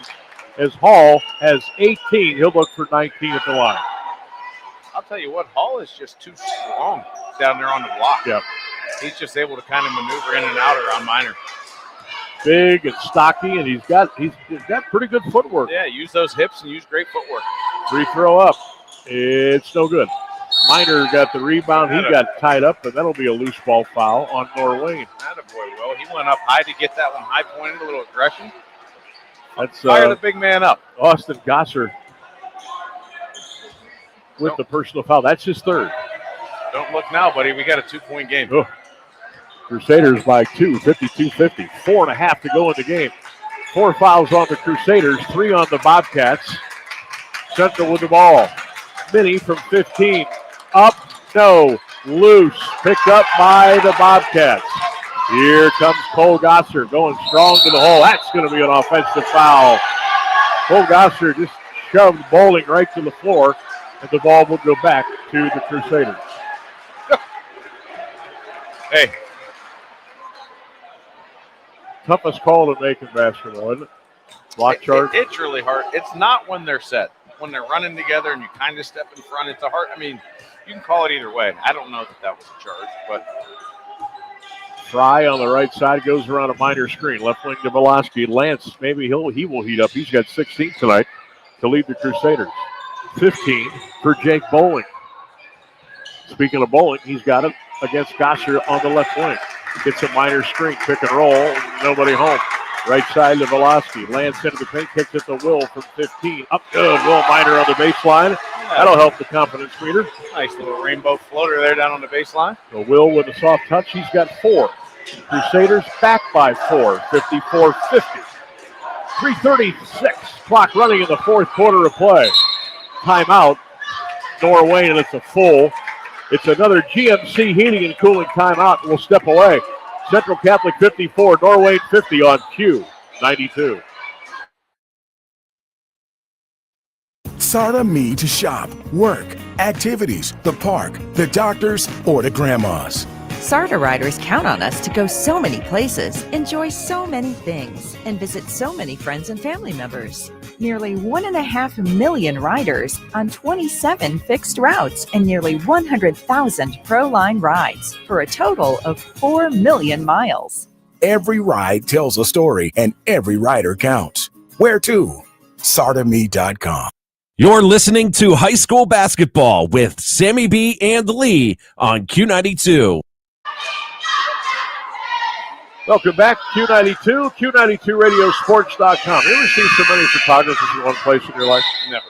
as Hall has 18. He'll look for 19 at the line. I'll tell you what, Hall is just too strong down there on the block. Yep. He's just able to kind of maneuver in and out around Miner. Big and stocky, and he's got pretty good footwork. Yeah, use those hips and use great footwork. Free throw up. It's no good. Miner got the rebound. He got tied up, but that'll be a loose ball foul on Norwayne. Attaboy, Will. He went up high to get that one high pointed, a little aggression. That's fire the big man up. Austin Gosser with the personal foul. That's his third. Don't look now, buddy. We got a 2-point game. Oh. Crusaders by 2, 52-50. 4.5 to go in the game. 4 fouls on the Crusaders, 3 on the Bobcats. Central with the ball. Minnie from 15. Up, no, loose. Picked up by the Bobcats. Here comes Cole Gosser going strong to the hole. That's going to be an offensive foul. Cole Gosser just shoved Bowling right to the floor, and the ball will go back to the Crusaders. Hey. Toughest call to make in basketball, isn't it? Block charge. It's really hard. It's not when they're set. When they're running together and you kind of step in front, it's a hard. I mean, you can call it either way. I don't know that was a charge, but. Fry on the right side goes around a minor screen. Left wing to Velosky. Lance, maybe he will heat up. He's got 16 tonight to lead the Crusaders. 15 for Jake Bowling. Speaking of Bowling, he's got it against Gosser on the left wing. It's a minor screen, pick and roll, nobody home. Right side to Velosky. Lance into the paint, kicks it to Will from 15. Up good, Will Miner on the baseline. That'll help the confidence meter. Nice little rainbow floater there down on the baseline. So Will with a soft touch, he's got 4. Crusaders back by 4, 54-50. 3:36, clock running in the fourth quarter of play. Timeout, Norwayne, and it's a full. It's another GMC heating and cooling timeout. We'll step away. Central Catholic 54, Norwayne 50 on Q92. Sarda me to shop, work, activities, the park, the doctors, or the grandmas. Sarda riders count on us to go so many places, enjoy so many things, and visit so many friends and family members. Nearly 1.5 million riders on 27 fixed routes and nearly 100,000 ProLine rides for a total of 4 million miles. Every ride tells a story and every rider counts. Where to? SardaMe.com. You're listening to High School Basketball with Sammy B and Lee on Q92. Welcome back, Q92, Q92radiosports.com. You ever seen so many photographers in one place in your life? Never.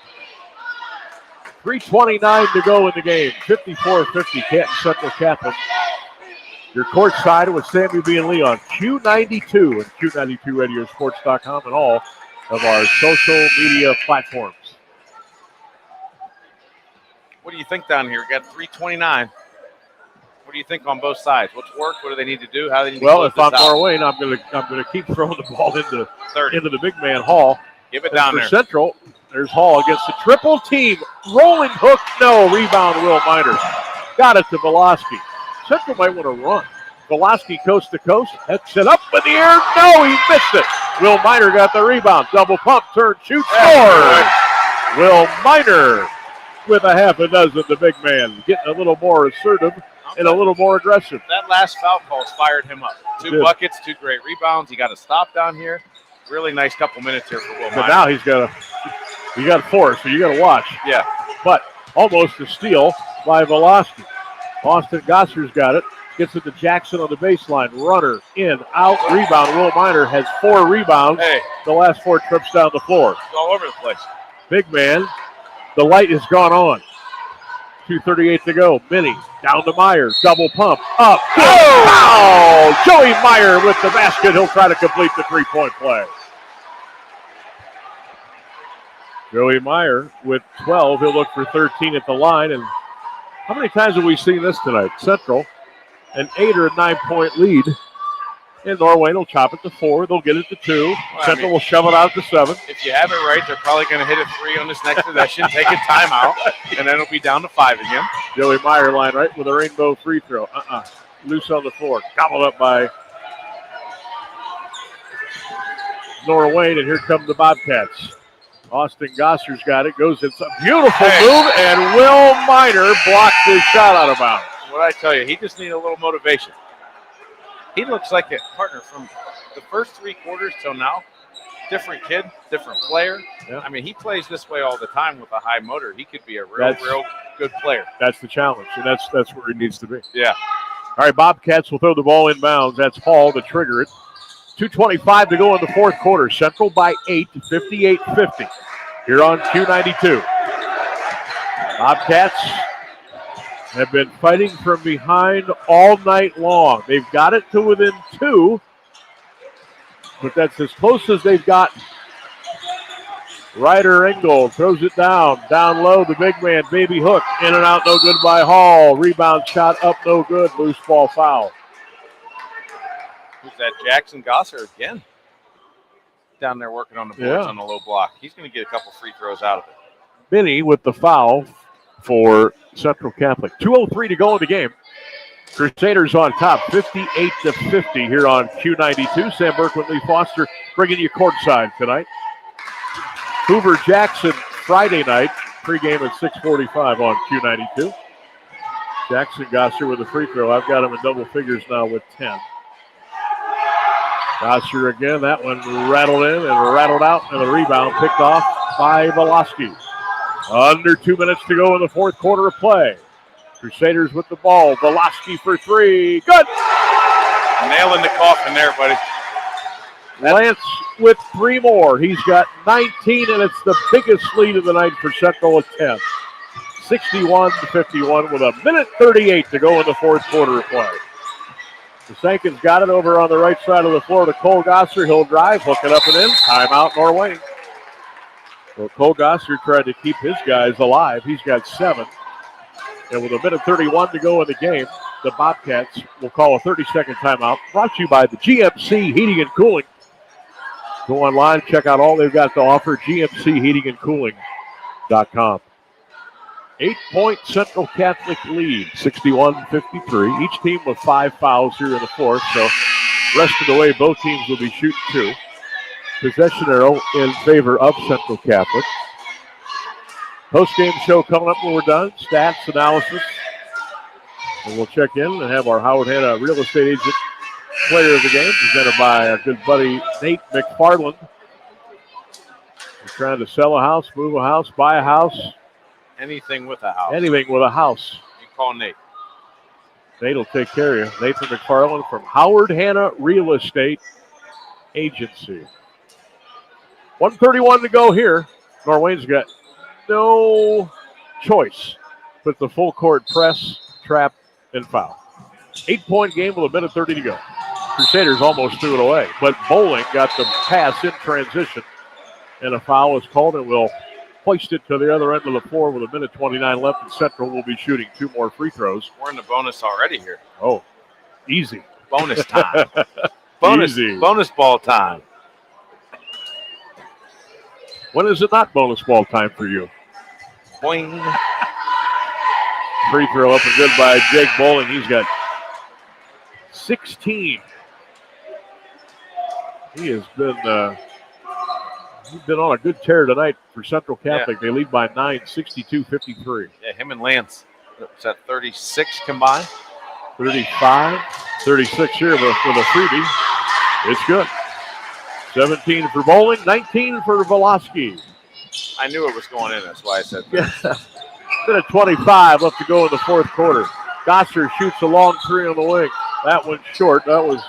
3:29 to go in the game. 54-50, Canton Central Catholic. Your court side with Sammy B and Lee on Q92 and Q92radiosports.com and all of our social media platforms. What do you think down here? We got 3:29. What do you think on both sides? What's worked? What do they need to do? How do they need Well, to if I'm close this out? Norwayne, I'm gonna keep throwing the ball into 30. the big man Hall. Give it And down for there. Central, there's Hall against the triple team. Rolling hook, no. Rebound, Will Miner. Got it to Velosky. Central might want to run. Velosky coast to coast. Hooks it up in the air. No, he missed it. Will Miner got the rebound. Double pump, turn, shoot, score. Will Miner with a half a dozen, the big man. Getting a little more assertive and a little more aggressive. That last foul call's fired him up. 2 buckets, 2 great rebounds. He got a stop down here. Really nice couple minutes here for Will Miner. But now he got 4, so you got to watch. Yeah. But almost a steal by Velosky. Austin Gosser's got it. Gets it to Jackson on the baseline. Runner, in, out, rebound. Will Miner has 4 rebounds. Hey. The last 4 trips down the floor. It's all over the place. Big man. The light has gone on. 2:38 to go. Minnie down to Meyer. Double pump. Up. Foul! Joey Meyer with the basket. He'll try to complete the 3-point play. Joey Meyer with 12. He'll look for 13 at the line. And how many times have we seen this tonight? Central, an 8 or 9-point lead. And Norwayne will chop it to 4. They'll get it to 2. Central will shove it out to 7. If you have it right, they're probably going to hit a 3 on this next possession, take a timeout, and then it'll be down to 5 again. Joey Meyer line right with a rainbow free throw. Loose on the floor. Gobbled up by Norwayne, and here come the Bobcats. Austin Gosser's got it. Goes it's a beautiful move, and Will Miner blocked his shot out of bounds. What I tell you, he just needs a little motivation. He looks like a partner from the first 3 quarters till now. Different kid, different player. Yeah. I mean, he plays this way all the time with a high motor. He could be a real good player. That's the challenge, and that's where he needs to be. Yeah. All right, Bobcats will throw the ball inbounds. That's Hall to trigger it. 2:25 to go in the 4th quarter. Central by 8, 58-50. Here on Q92. Bobcats have been fighting from behind all night long. They've got it to within 2, but that's as close as they've gotten. Ryder Engel throws it down low. The big man, baby hook, in and out, no good by Hall. Rebound shot up, no good. Loose ball foul. Who's that? Jackson Gosser again. Down there working on the boards on the low block. He's going to get a couple free throws out of it. Binney with the foul for Central Catholic. 2:03 to go in the game. Crusaders on top, 58-50 here on Q92. Sam Berkman, Lee Foster bringing you courtside tonight. Hoover Jackson Friday night, pregame at 6:45 on Q92. Jackson Gosser with a free throw. I've got him in double figures now with 10. Gosser again, that one rattled in and rattled out, and the rebound picked off by Velosky. Under 2 minutes to go in the 4th quarter of play. Crusaders with the ball. Velosky for 3. Good! Nailing the coffin there, buddy. Lance with 3 more. He's got 19, and it's the biggest lead of the night for Central at 10. 61-51 with 1:38 to go in the 4th quarter of play. Sankin's got it over on the right side of the floor to Cole Gosser. He'll drive, hook it up and in. Timeout, Norwayne. Well, Cole Gosser tried to keep his guys alive. He's got 7. And with 1:31 to go in the game, the Bobcats will call a 30-second timeout. Brought to you by the GMC Heating and Cooling. Go online, check out all they've got to offer, gmcheatingandcooling.com. 8-point Central Catholic lead, 61-53. Each team with 5 fouls here in the 4th, so rest of the way, both teams will be shooting 2. Possession arrow in favor of Central Catholic. Post-game show coming up when we're done. Stats, analysis. And we'll check in and have our Howard Hanna real estate agent player of the game, presented by our good buddy Nate McFarland. We're trying to sell a house, move a house, buy a house. Anything with a house. Anything with a house. You call Nate. Nate will take care of you. Nathan McFarland from Howard Hanna Real Estate Agency. 1:31 to go here. Norwayne's got no choice but the full court press, trap, and foul. 8-point game with 1:30 to go. Crusaders almost threw it away, but Bowling got the pass in transition, and a foul is called and will hoist it to the other end of the floor with 1:29 left, and Central will be shooting 2 more free throws. We're in the bonus already here. Oh, easy. Bonus time. Easy. Bonus ball time. When is it not bonus ball time for you? Boing. Free throw up and good by Jake Bowling. He's got 16. He has been he's been on a good tear tonight for Central Catholic. Yeah. They lead by 9, 62-53. Yeah, him and Lance. Is that 36 combined? 35, 36 here with a freebie. It's good. 17 for Bowling, 19 for Velosky. I knew it was going in. That's why I said that. Minute 25 left to go in the fourth quarter. Gosser shoots a long 3 on the wing. That went short. That was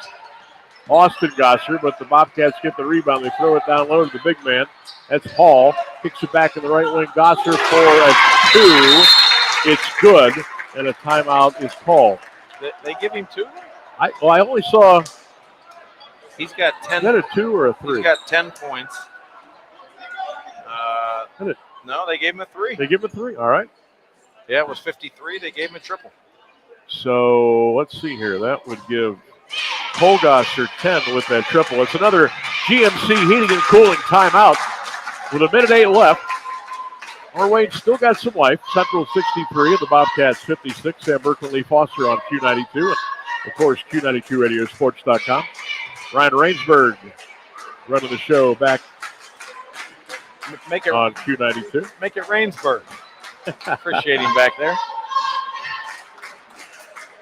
Austin Gosser, but the Bobcats get the rebound. They throw it down low to the big man. That's Hall. Kicks it back in the right wing. Gosser for a 2. It's good, and a timeout is called. They give him 2? I only saw. He's got 10. Is that a 2 or a 3? He's got 10 points. No, they gave him a 3. They give him a 3. All right. Yeah, it was 53. They gave him a triple. So let's see here. That would give Colgosser 10 with that triple. It's another GMC heating and cooling timeout with 1:08 left. Norwayne still got some life. Central 63 and the Bobcats 56. Sam Berkeley, Lee Foster on Q92. And, of course, Q92radiosports.com. Ryan Rainsberg running the show back on Q92. Make it Rainsberg. Appreciate him back there.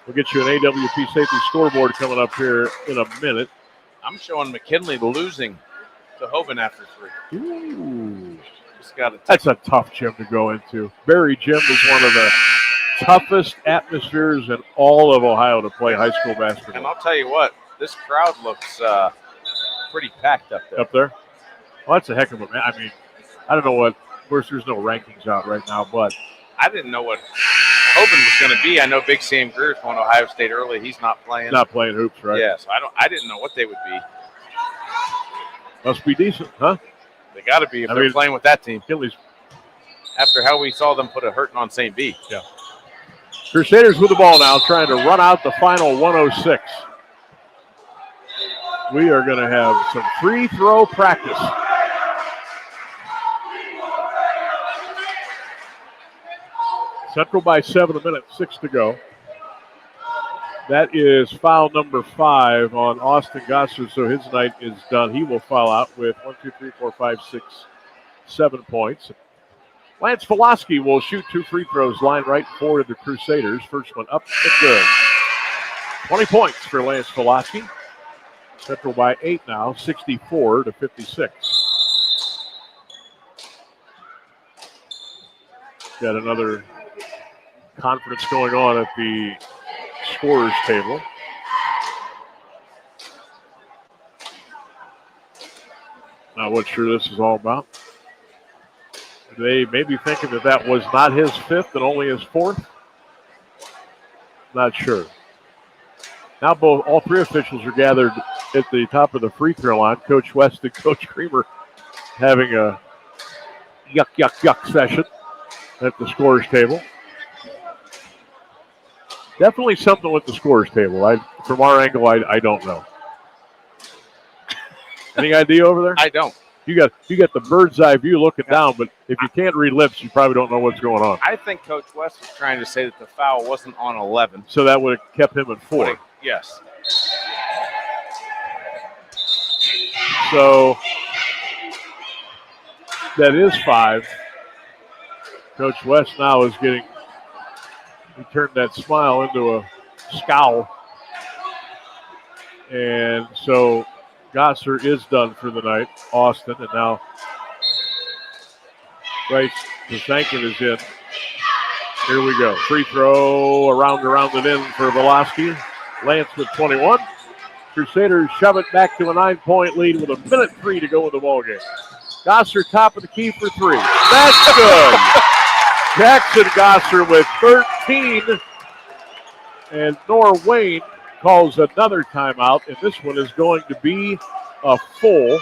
We'll get you an AWP safety scoreboard coming up here in a minute. I'm showing McKinley losing to Hoban after 3. Ooh. Just That's a tough gym to go into. Berry Gym is one of the toughest atmospheres in all of Ohio to play high school basketball. And I'll tell you what, this crowd looks pretty packed up there. Up there? Well, that's a heck of a man. I mean, I don't know what. Of course, there's no rankings out right now, but I didn't know what Hoban was going to be. I know Big Sam Greer's going to Ohio State early. He's not playing. Not playing hoops, right? Yeah, so I didn't know what they would be. Must be decent, huh? They got to be if they're playing with that team. Achilles. After how we saw them put a hurting on St. B. Yeah. Crusaders with the ball now, trying to run out the final 106. We are going to have some free throw practice. Central by 7, 1:06 to go. That is foul number 5 on Austin Gosser, so his night is done. He will foul out with 1, 2, 3, 4, 5, 6, 7 points. Lance Velosky will shoot 2 free throws, line right for the Crusaders. First one up and good. 20 points for Lance Velosky. Central by 8 now, 64-56. Got another conference going on at the scorers table. Not what sure this is all about. They may be thinking that was not his 5th and only his 4th. Not sure. Now all 3 officials are gathered at the top of the free throw line. Coach West and Coach Creamer having a yuck session at the scorers table. Definitely something with the scorers table. From our angle, I don't know. Any idea over there? I don't. You got the bird's eye view looking down, but if you can't read lips, you probably don't know what's going on. I think Coach West was trying to say that the foul wasn't on 11. So that would have kept him at 4. Yes. So that is 5. Coach West now is he turned that smile into a scowl. And so Gosser is done for the night, Austin, and now Bryce Pasankin is in. Here we go. Free throw, around it in for Velosky. Lance with 21. Crusaders shove it back to a 9-point lead with 1:03 to go in the ballgame. Gosser top of the key for 3. That's good. Jackson Gosser with 13. And Norwayne calls another timeout, and this one is going to be a full.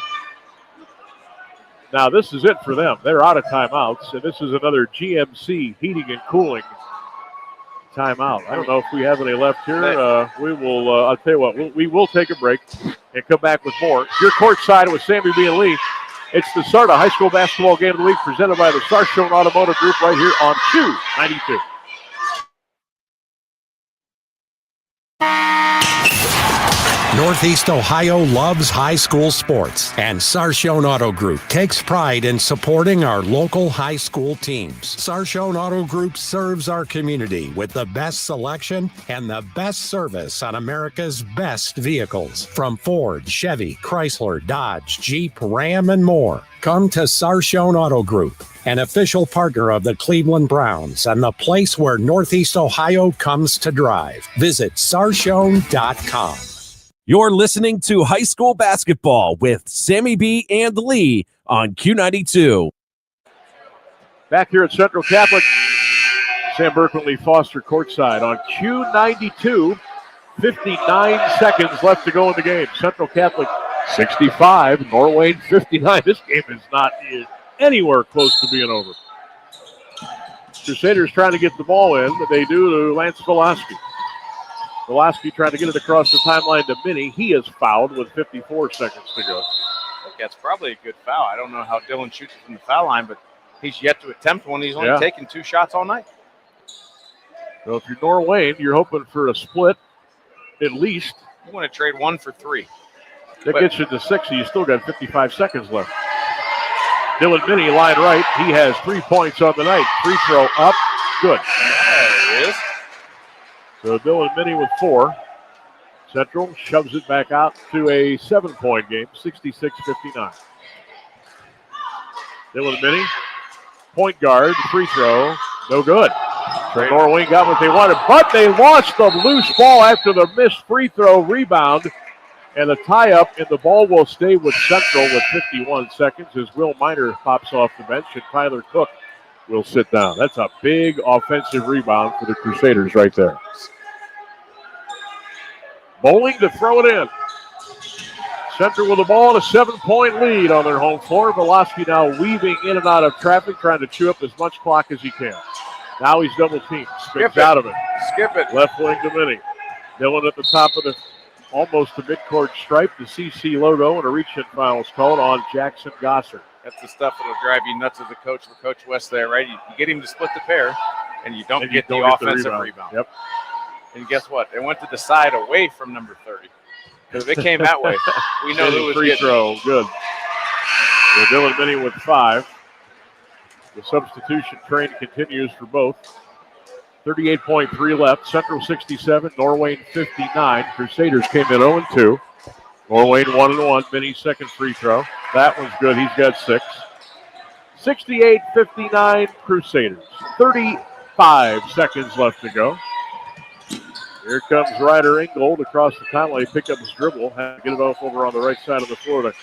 Now, this is it for them. They're out of timeouts, and this is another GMC heating and cooling timeout. I don't know if we have any left here. We will, I'll tell you what, we will take a break and come back with more. You're courtside with Sammy B. and Lee. It's the SARTA High School Basketball Game of the Week presented by the Sarshone Automotive Group right here on Q92. Northeast Ohio loves high school sports, and Sarshone Auto Group takes pride in supporting our local high school teams. Sarshone Auto Group serves our community with the best selection and the best service on America's best vehicles. From Ford, Chevy, Chrysler, Dodge, Jeep, Ram, and more. Come to Sarshone Auto Group, an official partner of the Cleveland Browns and the place where Northeast Ohio comes to drive. Visit sarshone.com. You're listening to high school basketball with Sammy B. and Lee on Q92. Back here at Central Catholic, Sam Berkman, Lee Foster courtside on Q92. 59 seconds left to go in the game. Central Catholic 65, Norwayne 59. This game is not anywhere close to being over. Crusaders trying to get the ball in, but they do to Lance Velasquez. Velasquez trying to get it across the timeline to Minnie. He is fouled with 54 seconds to go. I think that's probably a good foul. I don't know how Dylan shoots from the foul line, but he's yet to attempt one. He's only taken 2 shots all night. So if you're Norwayne, you're hoping for a split at least. You want to trade 1 for 3. That gets you to 60. You still got 55 seconds left. Dylan Minnie, line right. He has 3 points on the night. Free throw up. Good. There it is. So Dylan Minnie with 4. Central shoves it back out to a 7-point game, 66-59. Dylan Minnie, point guard, free throw, no good. So Norwayne got what they wanted, but they lost the loose ball after the missed free throw rebound. And the tie-up, and the ball will stay with Central with 51 seconds as Will Miner pops off the bench and Tyler Cook will sit down. That's a big offensive rebound for the Crusaders right there. Bowling to throw it in. Central with the ball and a 7-point lead on their home floor. Velasquez now weaving in and out of traffic, trying to chew up as much clock as he can. Now he's double teamed. Spins out of it. Skip it. Left wing to Minnie. Dylan at the top of the almost the midcourt stripe, the CC logo, and a reach-in foul is called on Jackson Gosser. That's the stuff that'll drive you nuts as a coach for Coach West there, right? You get him to split the pair, and you don't get the offensive rebound. Yep. And guess what? They went to the side away from number 30. Because if it came that way, we know who was free getting throw. Good. So Dylan Minnie with 5. The substitution train continues for both. 38.3 left. Central 67, Norwayne 59. Crusaders came in 0-2. Norwayne 1-1. Minnie's second free throw. That one's good. He's got 6. 68-59 Crusaders. 35 seconds left to go. Here comes Ryder Ingold across the timeline. He picked up his dribble. Had to get it off over on the right side of the floor to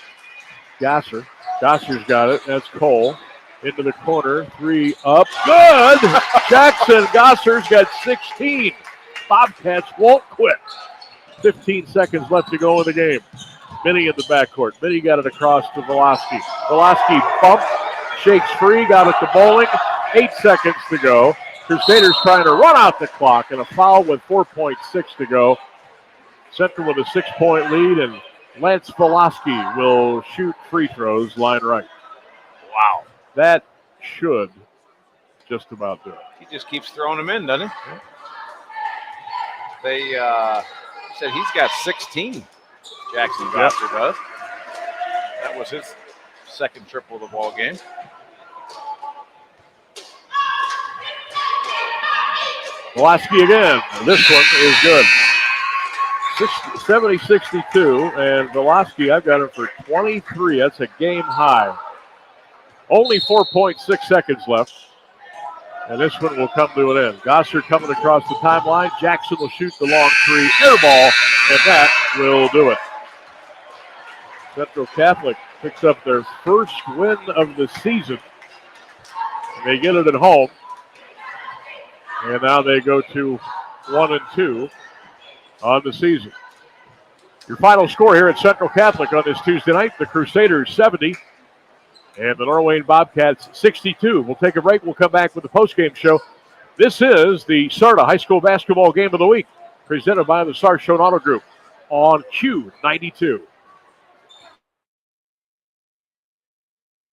Gasser. Gasser's got it. That's Cole. Into the corner. 3 up. Good! Jackson Gosser's got 16. Bobcats won't quit. 15 seconds left to go in the game. Minnie in the backcourt. Minnie got it across to Velasquez. Velasquez bumped, shakes free, got it to Bowling. 8 seconds to go. Crusaders trying to run out the clock, and a foul with 4.6 to go. Central with a 6-point lead, and Lance Velasquez will shoot free throws line right. Wow. That should just about do it. He just keeps throwing them in, doesn't he? They said he's got 16. Jackson Gosser does. That was his second triple of the ball game. Velasquez again. This one is good. 70-62, and Velasquez, I've got him for 23. That's a game high. Only 4.6 seconds left, and this one will come to an end. Gosser coming across the timeline. Jackson will shoot the long 3 air ball, and that will do it. Central Catholic picks up their first win of the season. And they get it at home. And now they go to 1-2 on the season. Your final score here at Central Catholic on this Tuesday night, the Crusaders 70, and the Norwayne Bobcats 62. We'll take a break. We'll come back with the postgame show. This is the SARTA High School Basketball Game of the Week, presented by the Sarshone Auto Group on Q92.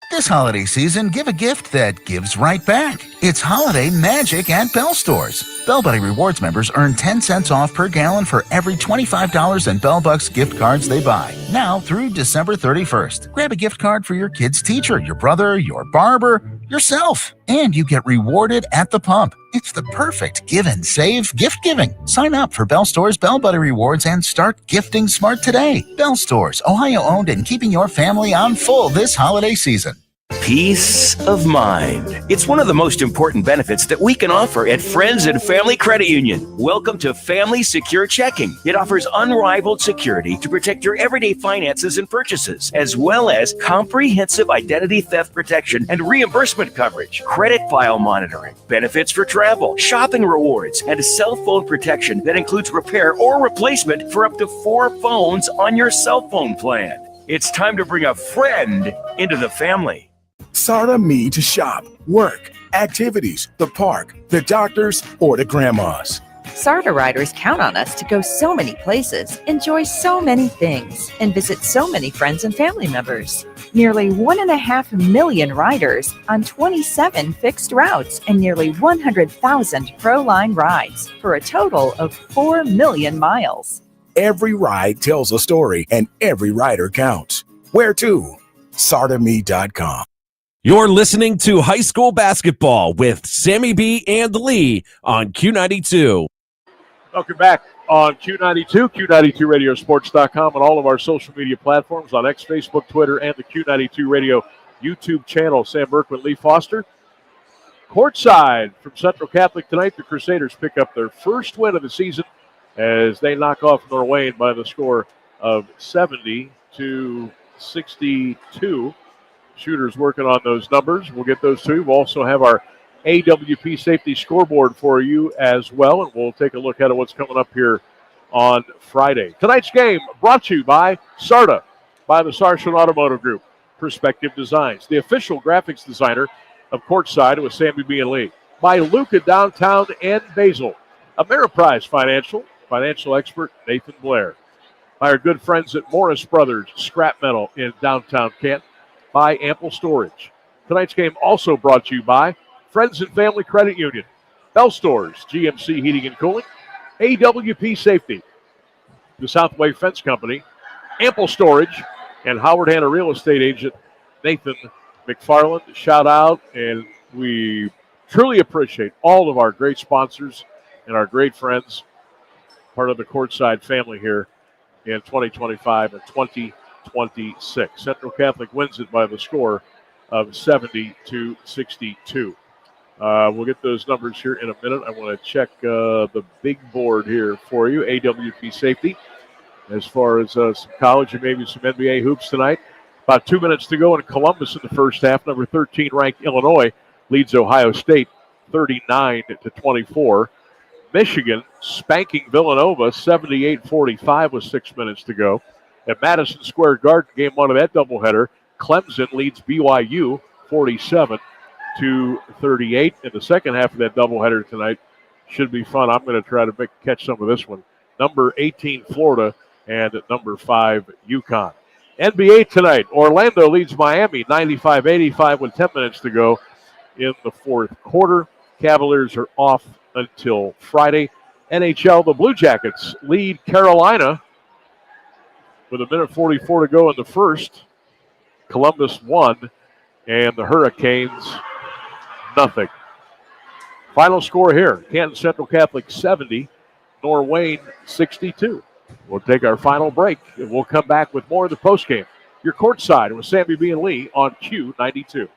This holiday season, give a gift that gives right back. It's holiday magic at Bell Stores. Bell Buddy Rewards members earn 10 cents off per gallon for every $25 in Bell Bucks gift cards they buy. Now through December 31st. Grab a gift card for your kid's teacher, your brother, your barber, yourself. And you get rewarded at the pump. It's the perfect give and save gift giving. Sign up for Bell Stores Bell Buddy Rewards and start gifting smart today. Bell Stores, Ohio owned and keeping your family on full this holiday season. Peace of mind. It's one of the most important benefits that we can offer at Friends and Family Credit Union. Welcome to Family Secure Checking. It offers unrivaled security to protect your everyday finances and purchases, as well as comprehensive identity theft protection and reimbursement coverage, credit file monitoring, benefits for travel, shopping rewards, and cell phone protection that includes repair or replacement for up to 4 phones on your cell phone plan. It's time to bring a friend into the family. SARTA me to shop, work, activities, the park, the doctors, or the grandmas. SARTA riders count on us to go so many places, enjoy so many things, and visit so many friends and family members. Nearly 1.5 million riders on 27 fixed routes and nearly 100,000 ProLine rides for a total of 4 million miles. Every ride tells a story, and every rider counts. Where to? SARTAme.com. You're listening to high school basketball with Sammy B and Lee on Q92. Welcome back on Q92, Q92radiosports.com, and all of our social media platforms on X, Facebook, Twitter, and the Q92 Radio YouTube channel. Sam Berkman, Lee Foster. Courtside from Central Catholic tonight, the Crusaders pick up their first win of the season as they knock off Norwayne by the score of 70-62. Shooters working on those numbers. We'll get those to you. We'll also have our AWP safety scoreboard for you as well, and we'll take a look at what's coming up here on Friday. Tonight's game brought to you by SARTA, by the Sarshone Automotive Group, Perspective Designs, the official graphics designer of Courtside with Sammy B. and Lee, by Luca Downtown and Basil, Ameriprise financial expert Nathan Blair, by our good friends at Morris Brothers Scrap Metal in downtown Canton, by Ample Storage. Tonight's game also brought to you by Friends and Family Credit Union, Bell Stores, GMC Heating and Cooling, AWP Safety, the Southway Fence Company, Ample Storage, and Howard Hanna Real Estate Agent Nathan McFarland. Shout out, and we truly appreciate all of our great sponsors and our great friends, part of the Courtside family here in 2025 and 2026. Central Catholic wins it by the score of 70-62. We'll get those numbers here in a minute. I want to check the big board here for you, AWP Safety, as far as some college and maybe some NBA hoops tonight. About 2 minutes to go in Columbus in the first half. Number 13 ranked Illinois leads Ohio State 39-24. Michigan spanking Villanova 78-45 with 6 minutes to go. At Madison Square Garden, game one of that doubleheader, Clemson leads BYU 47-38. In the second half of that doubleheader tonight, should be fun. I'm going to try to catch some of this one. Number 18, Florida, and number 5, UConn. NBA tonight, Orlando leads Miami 95-85 with 10 minutes to go in the fourth quarter. Cavaliers are off until Friday. NHL, the Blue Jackets lead Carolina with 1:44 to go in the first. Columbus 1, and the Hurricanes nothing. Final score here, Canton Central Catholic 70, Norwayne 62. We'll take our final break, and we'll come back with more of the postgame. Your Courtside with Sammy B. and Lee on Q92.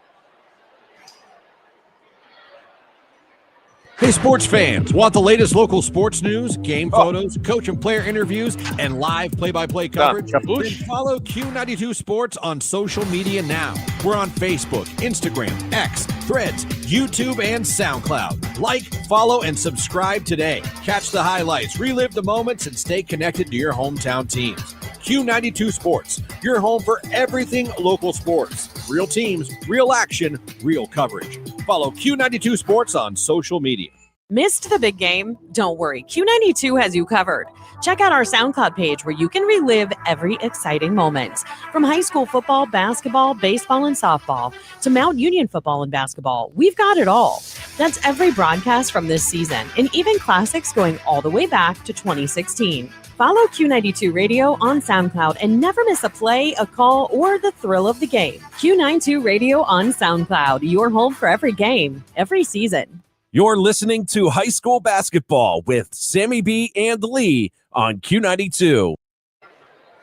Hey, sports fans, want the latest local sports news, game photos, coach and player interviews, and live play-by-play coverage? Then follow Q92 Sports on social media now. We're on Facebook, Instagram, X, Threads, YouTube, and SoundCloud. Like, follow, and subscribe today. Catch the highlights, relive the moments, and stay connected to your hometown teams. Q92 Sports, your home for everything local sports. Real teams, real action, real coverage. Follow Q92 Sports on social media. Missed the big game? Don't worry, Q92 has you covered. Check out our SoundCloud page where you can relive every exciting moment. From high school football, basketball, baseball, and softball to Mount Union football and basketball, we've got it all. That's every broadcast from this season and even classics going all the way back to 2016. Follow Q92 Radio on SoundCloud and never miss a play, a call, or the thrill of the game. Q92 Radio on SoundCloud, your home for every game, every season. You're listening to high school basketball with Sammy B and Lee on Q92. All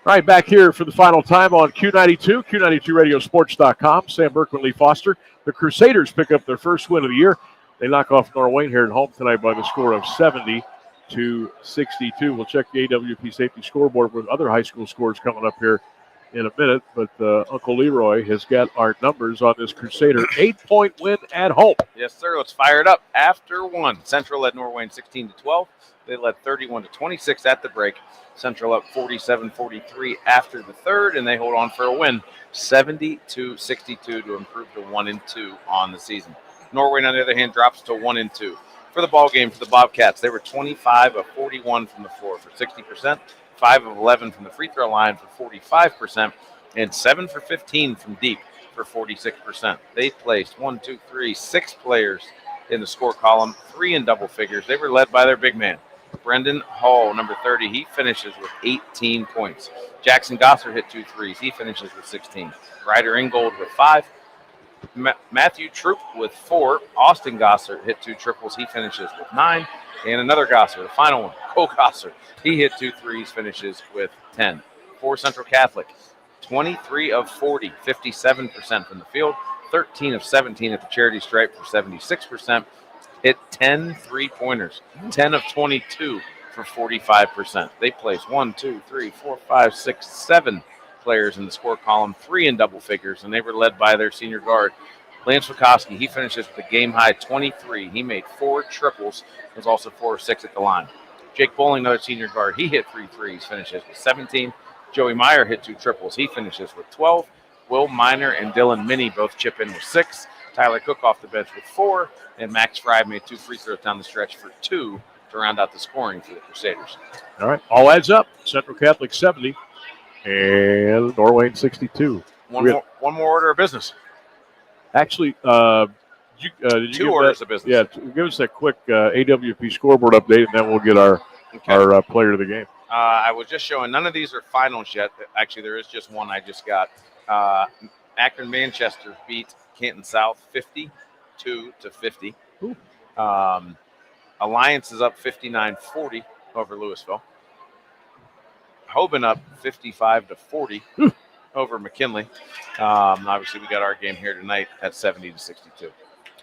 right, back here for the final time on Q92, Q92radiosports.com. Sam Berkman, Lee Foster. The Crusaders pick up their first win of the year. They knock off Norwayne here at home tonight by the score of 70-62. We'll check the AWP safety scoreboard with other high school scores coming up here in a minute, but Uncle Leroy has got our numbers on this Crusader 8-point win at home. Yes, sir. Let's fire it up after one. Central led Norwayne 16-12. They led 31-26 at the break. Central up 47-43 after the third, and they hold on for a win, 70-62 to improve to 1-2 on the season. Norwayne, on the other hand, drops to 1-2. For the ball game for the Bobcats, they were 25 of 41 from the floor for 60%. 5 of 11 from the free throw line for 45%, and 7 for 15 from deep for 46%. They placed 6 players in the score column, 3 in double figures. They were led by their big man, Brendan Hall, number 30. He finishes with 18 points. Jackson Gosser hit 2 threes. He finishes with 16. Ryder Ingold with 5. Matthew Troop with 4. Austin Gosser hit 2 triples. He finishes with 9. And another Gosser, the final one, Cole Gosser. He hit 2 threes, finishes with 10. For Central Catholic, 23 of 40, 57% from the field, 13 of 17 at the charity stripe for 76%, hit 10 3-pointers, 10 of 22 for 45%. They placed 7 players in the score column, 3 in double figures, and they were led by their senior guard, Lance Wachowski. He finishes with a game-high 23. He made 4 triples, was also 4 of 6 at the line. Jake Bowling, another senior guard, he hit 3 threes, finishes with 17. Joey Meyer hit 2 triples. He finishes with 12. Will Miner and Dylan Minnie both chip in with 6. Tyler Cook off the bench with 4. And Max Fry made 2 free throws down the stretch for 2 to round out the scoring for the Crusaders. All right, all adds up. Central Catholic 70 and Norwayne 62. One more order of business. Actually, did you 2 orders of business. Yeah, give us a quick AWP scoreboard update, and then we'll get our player of the game. I was just showing none of these are finals yet. Actually, there is just one I just got. Akron Manchester beat Canton South 52-50. Alliance is up 59-40 over Louisville. Hoban up 55-40 over McKinley. Obviously, we got our game here tonight at 70-62.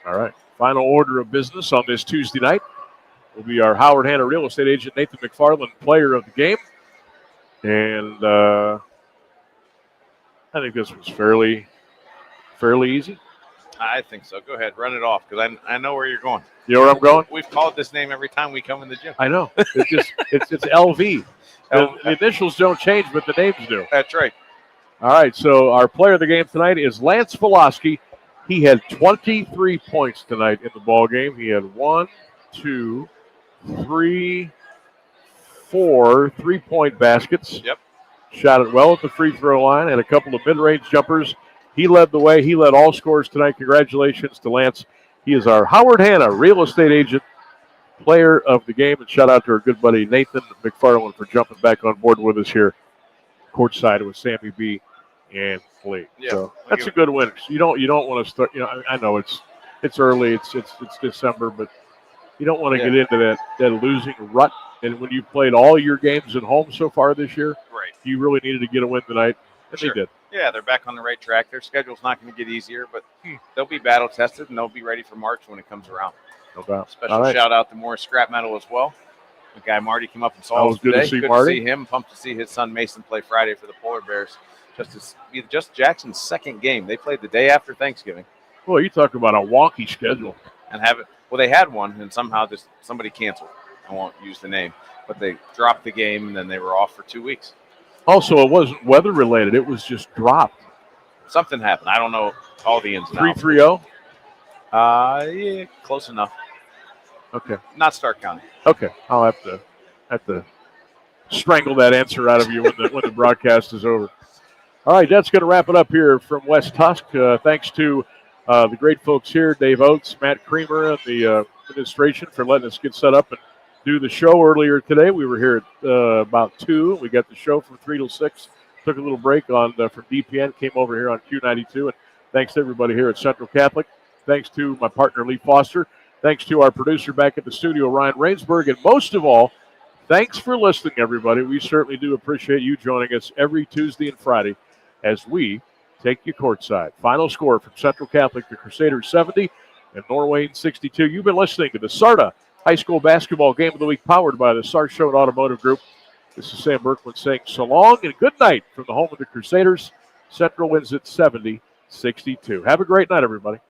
All right. Final order of business on this Tuesday night will be our Howard Hanna real estate agent, Nathan McFarland, player of the game. And I think this was fairly easy. I think so. Go ahead, run it off, because I know where you're going. You know where I'm going? We've called this name every time we come in the gym. I know. It's LV. The initials don't change, but the names do. That's right. All right, so our player of the game tonight is Lance Volosky. He had 23 points tonight in the ball game. He had 1, 2, 3, 4 3-point baskets. Yep. Shot it well at the free throw line and a couple of mid-range jumpers. He led the way. He led all scores tonight. Congratulations to Lance. He is our Howard Hanna real estate agent, player of the game. And shout out to our good buddy Nathan McFarland for jumping back on board with us here courtside with Sammy B and Lee. Yeah, so that's a good win. You don't want to start. I know it's early. It's December, but you don't want to get into that losing rut. And when you've played all your games at home so far this year, right, you really needed to get a win tonight, and Sure. they did. Yeah, they're back on the right track. Their schedule's not going to get easier, but they'll be battle tested and they'll be ready for March when it comes around. No doubt. Special shout out to Morris Scrap Metal as well. The guy Marty came up and saw us good today. to see good Marty. to see him. Pumped to see his son Mason play Friday for the Polar Bears. Just Jackson's second game. They played the day after Thanksgiving. Well, you talk about a wonky schedule. And they had one, and somehow somebody canceled. I won't use the name, but they dropped the game, and then they were off for 2 weeks. Also, it wasn't weather related. It was just dropped. something happened. I don't know all the ins and outs. 3-3-0? Yeah, close enough. Okay. Not Stark County. Okay. I'll have to strangle that answer out of you when the broadcast is over. All right, that's going to wrap it up here from West Tusk. Thanks to the great folks here, Dave Oates, Matt Creamer, and the administration for letting us get set up and do the show earlier today. We were here at about 2. We got the show from 3 till 6. Took a little break from DPN, came over here on Q92. And thanks to everybody here at Central Catholic. Thanks to my partner, Lee Foster. Thanks to our producer back at the studio, Ryan Rainsberg. And most of all, thanks for listening, everybody. We certainly do appreciate you joining us every Tuesday and Friday as we take you courtside. Final score from Central Catholic, the Crusaders 70 and Norwayne 62. You've been listening to the SARTA High School Basketball Game of the Week, powered by the Sarshone Automotive Group. This is Sam Berkman saying so long and good night from the home of the Crusaders. Central wins at 70-62. Have a great night, everybody.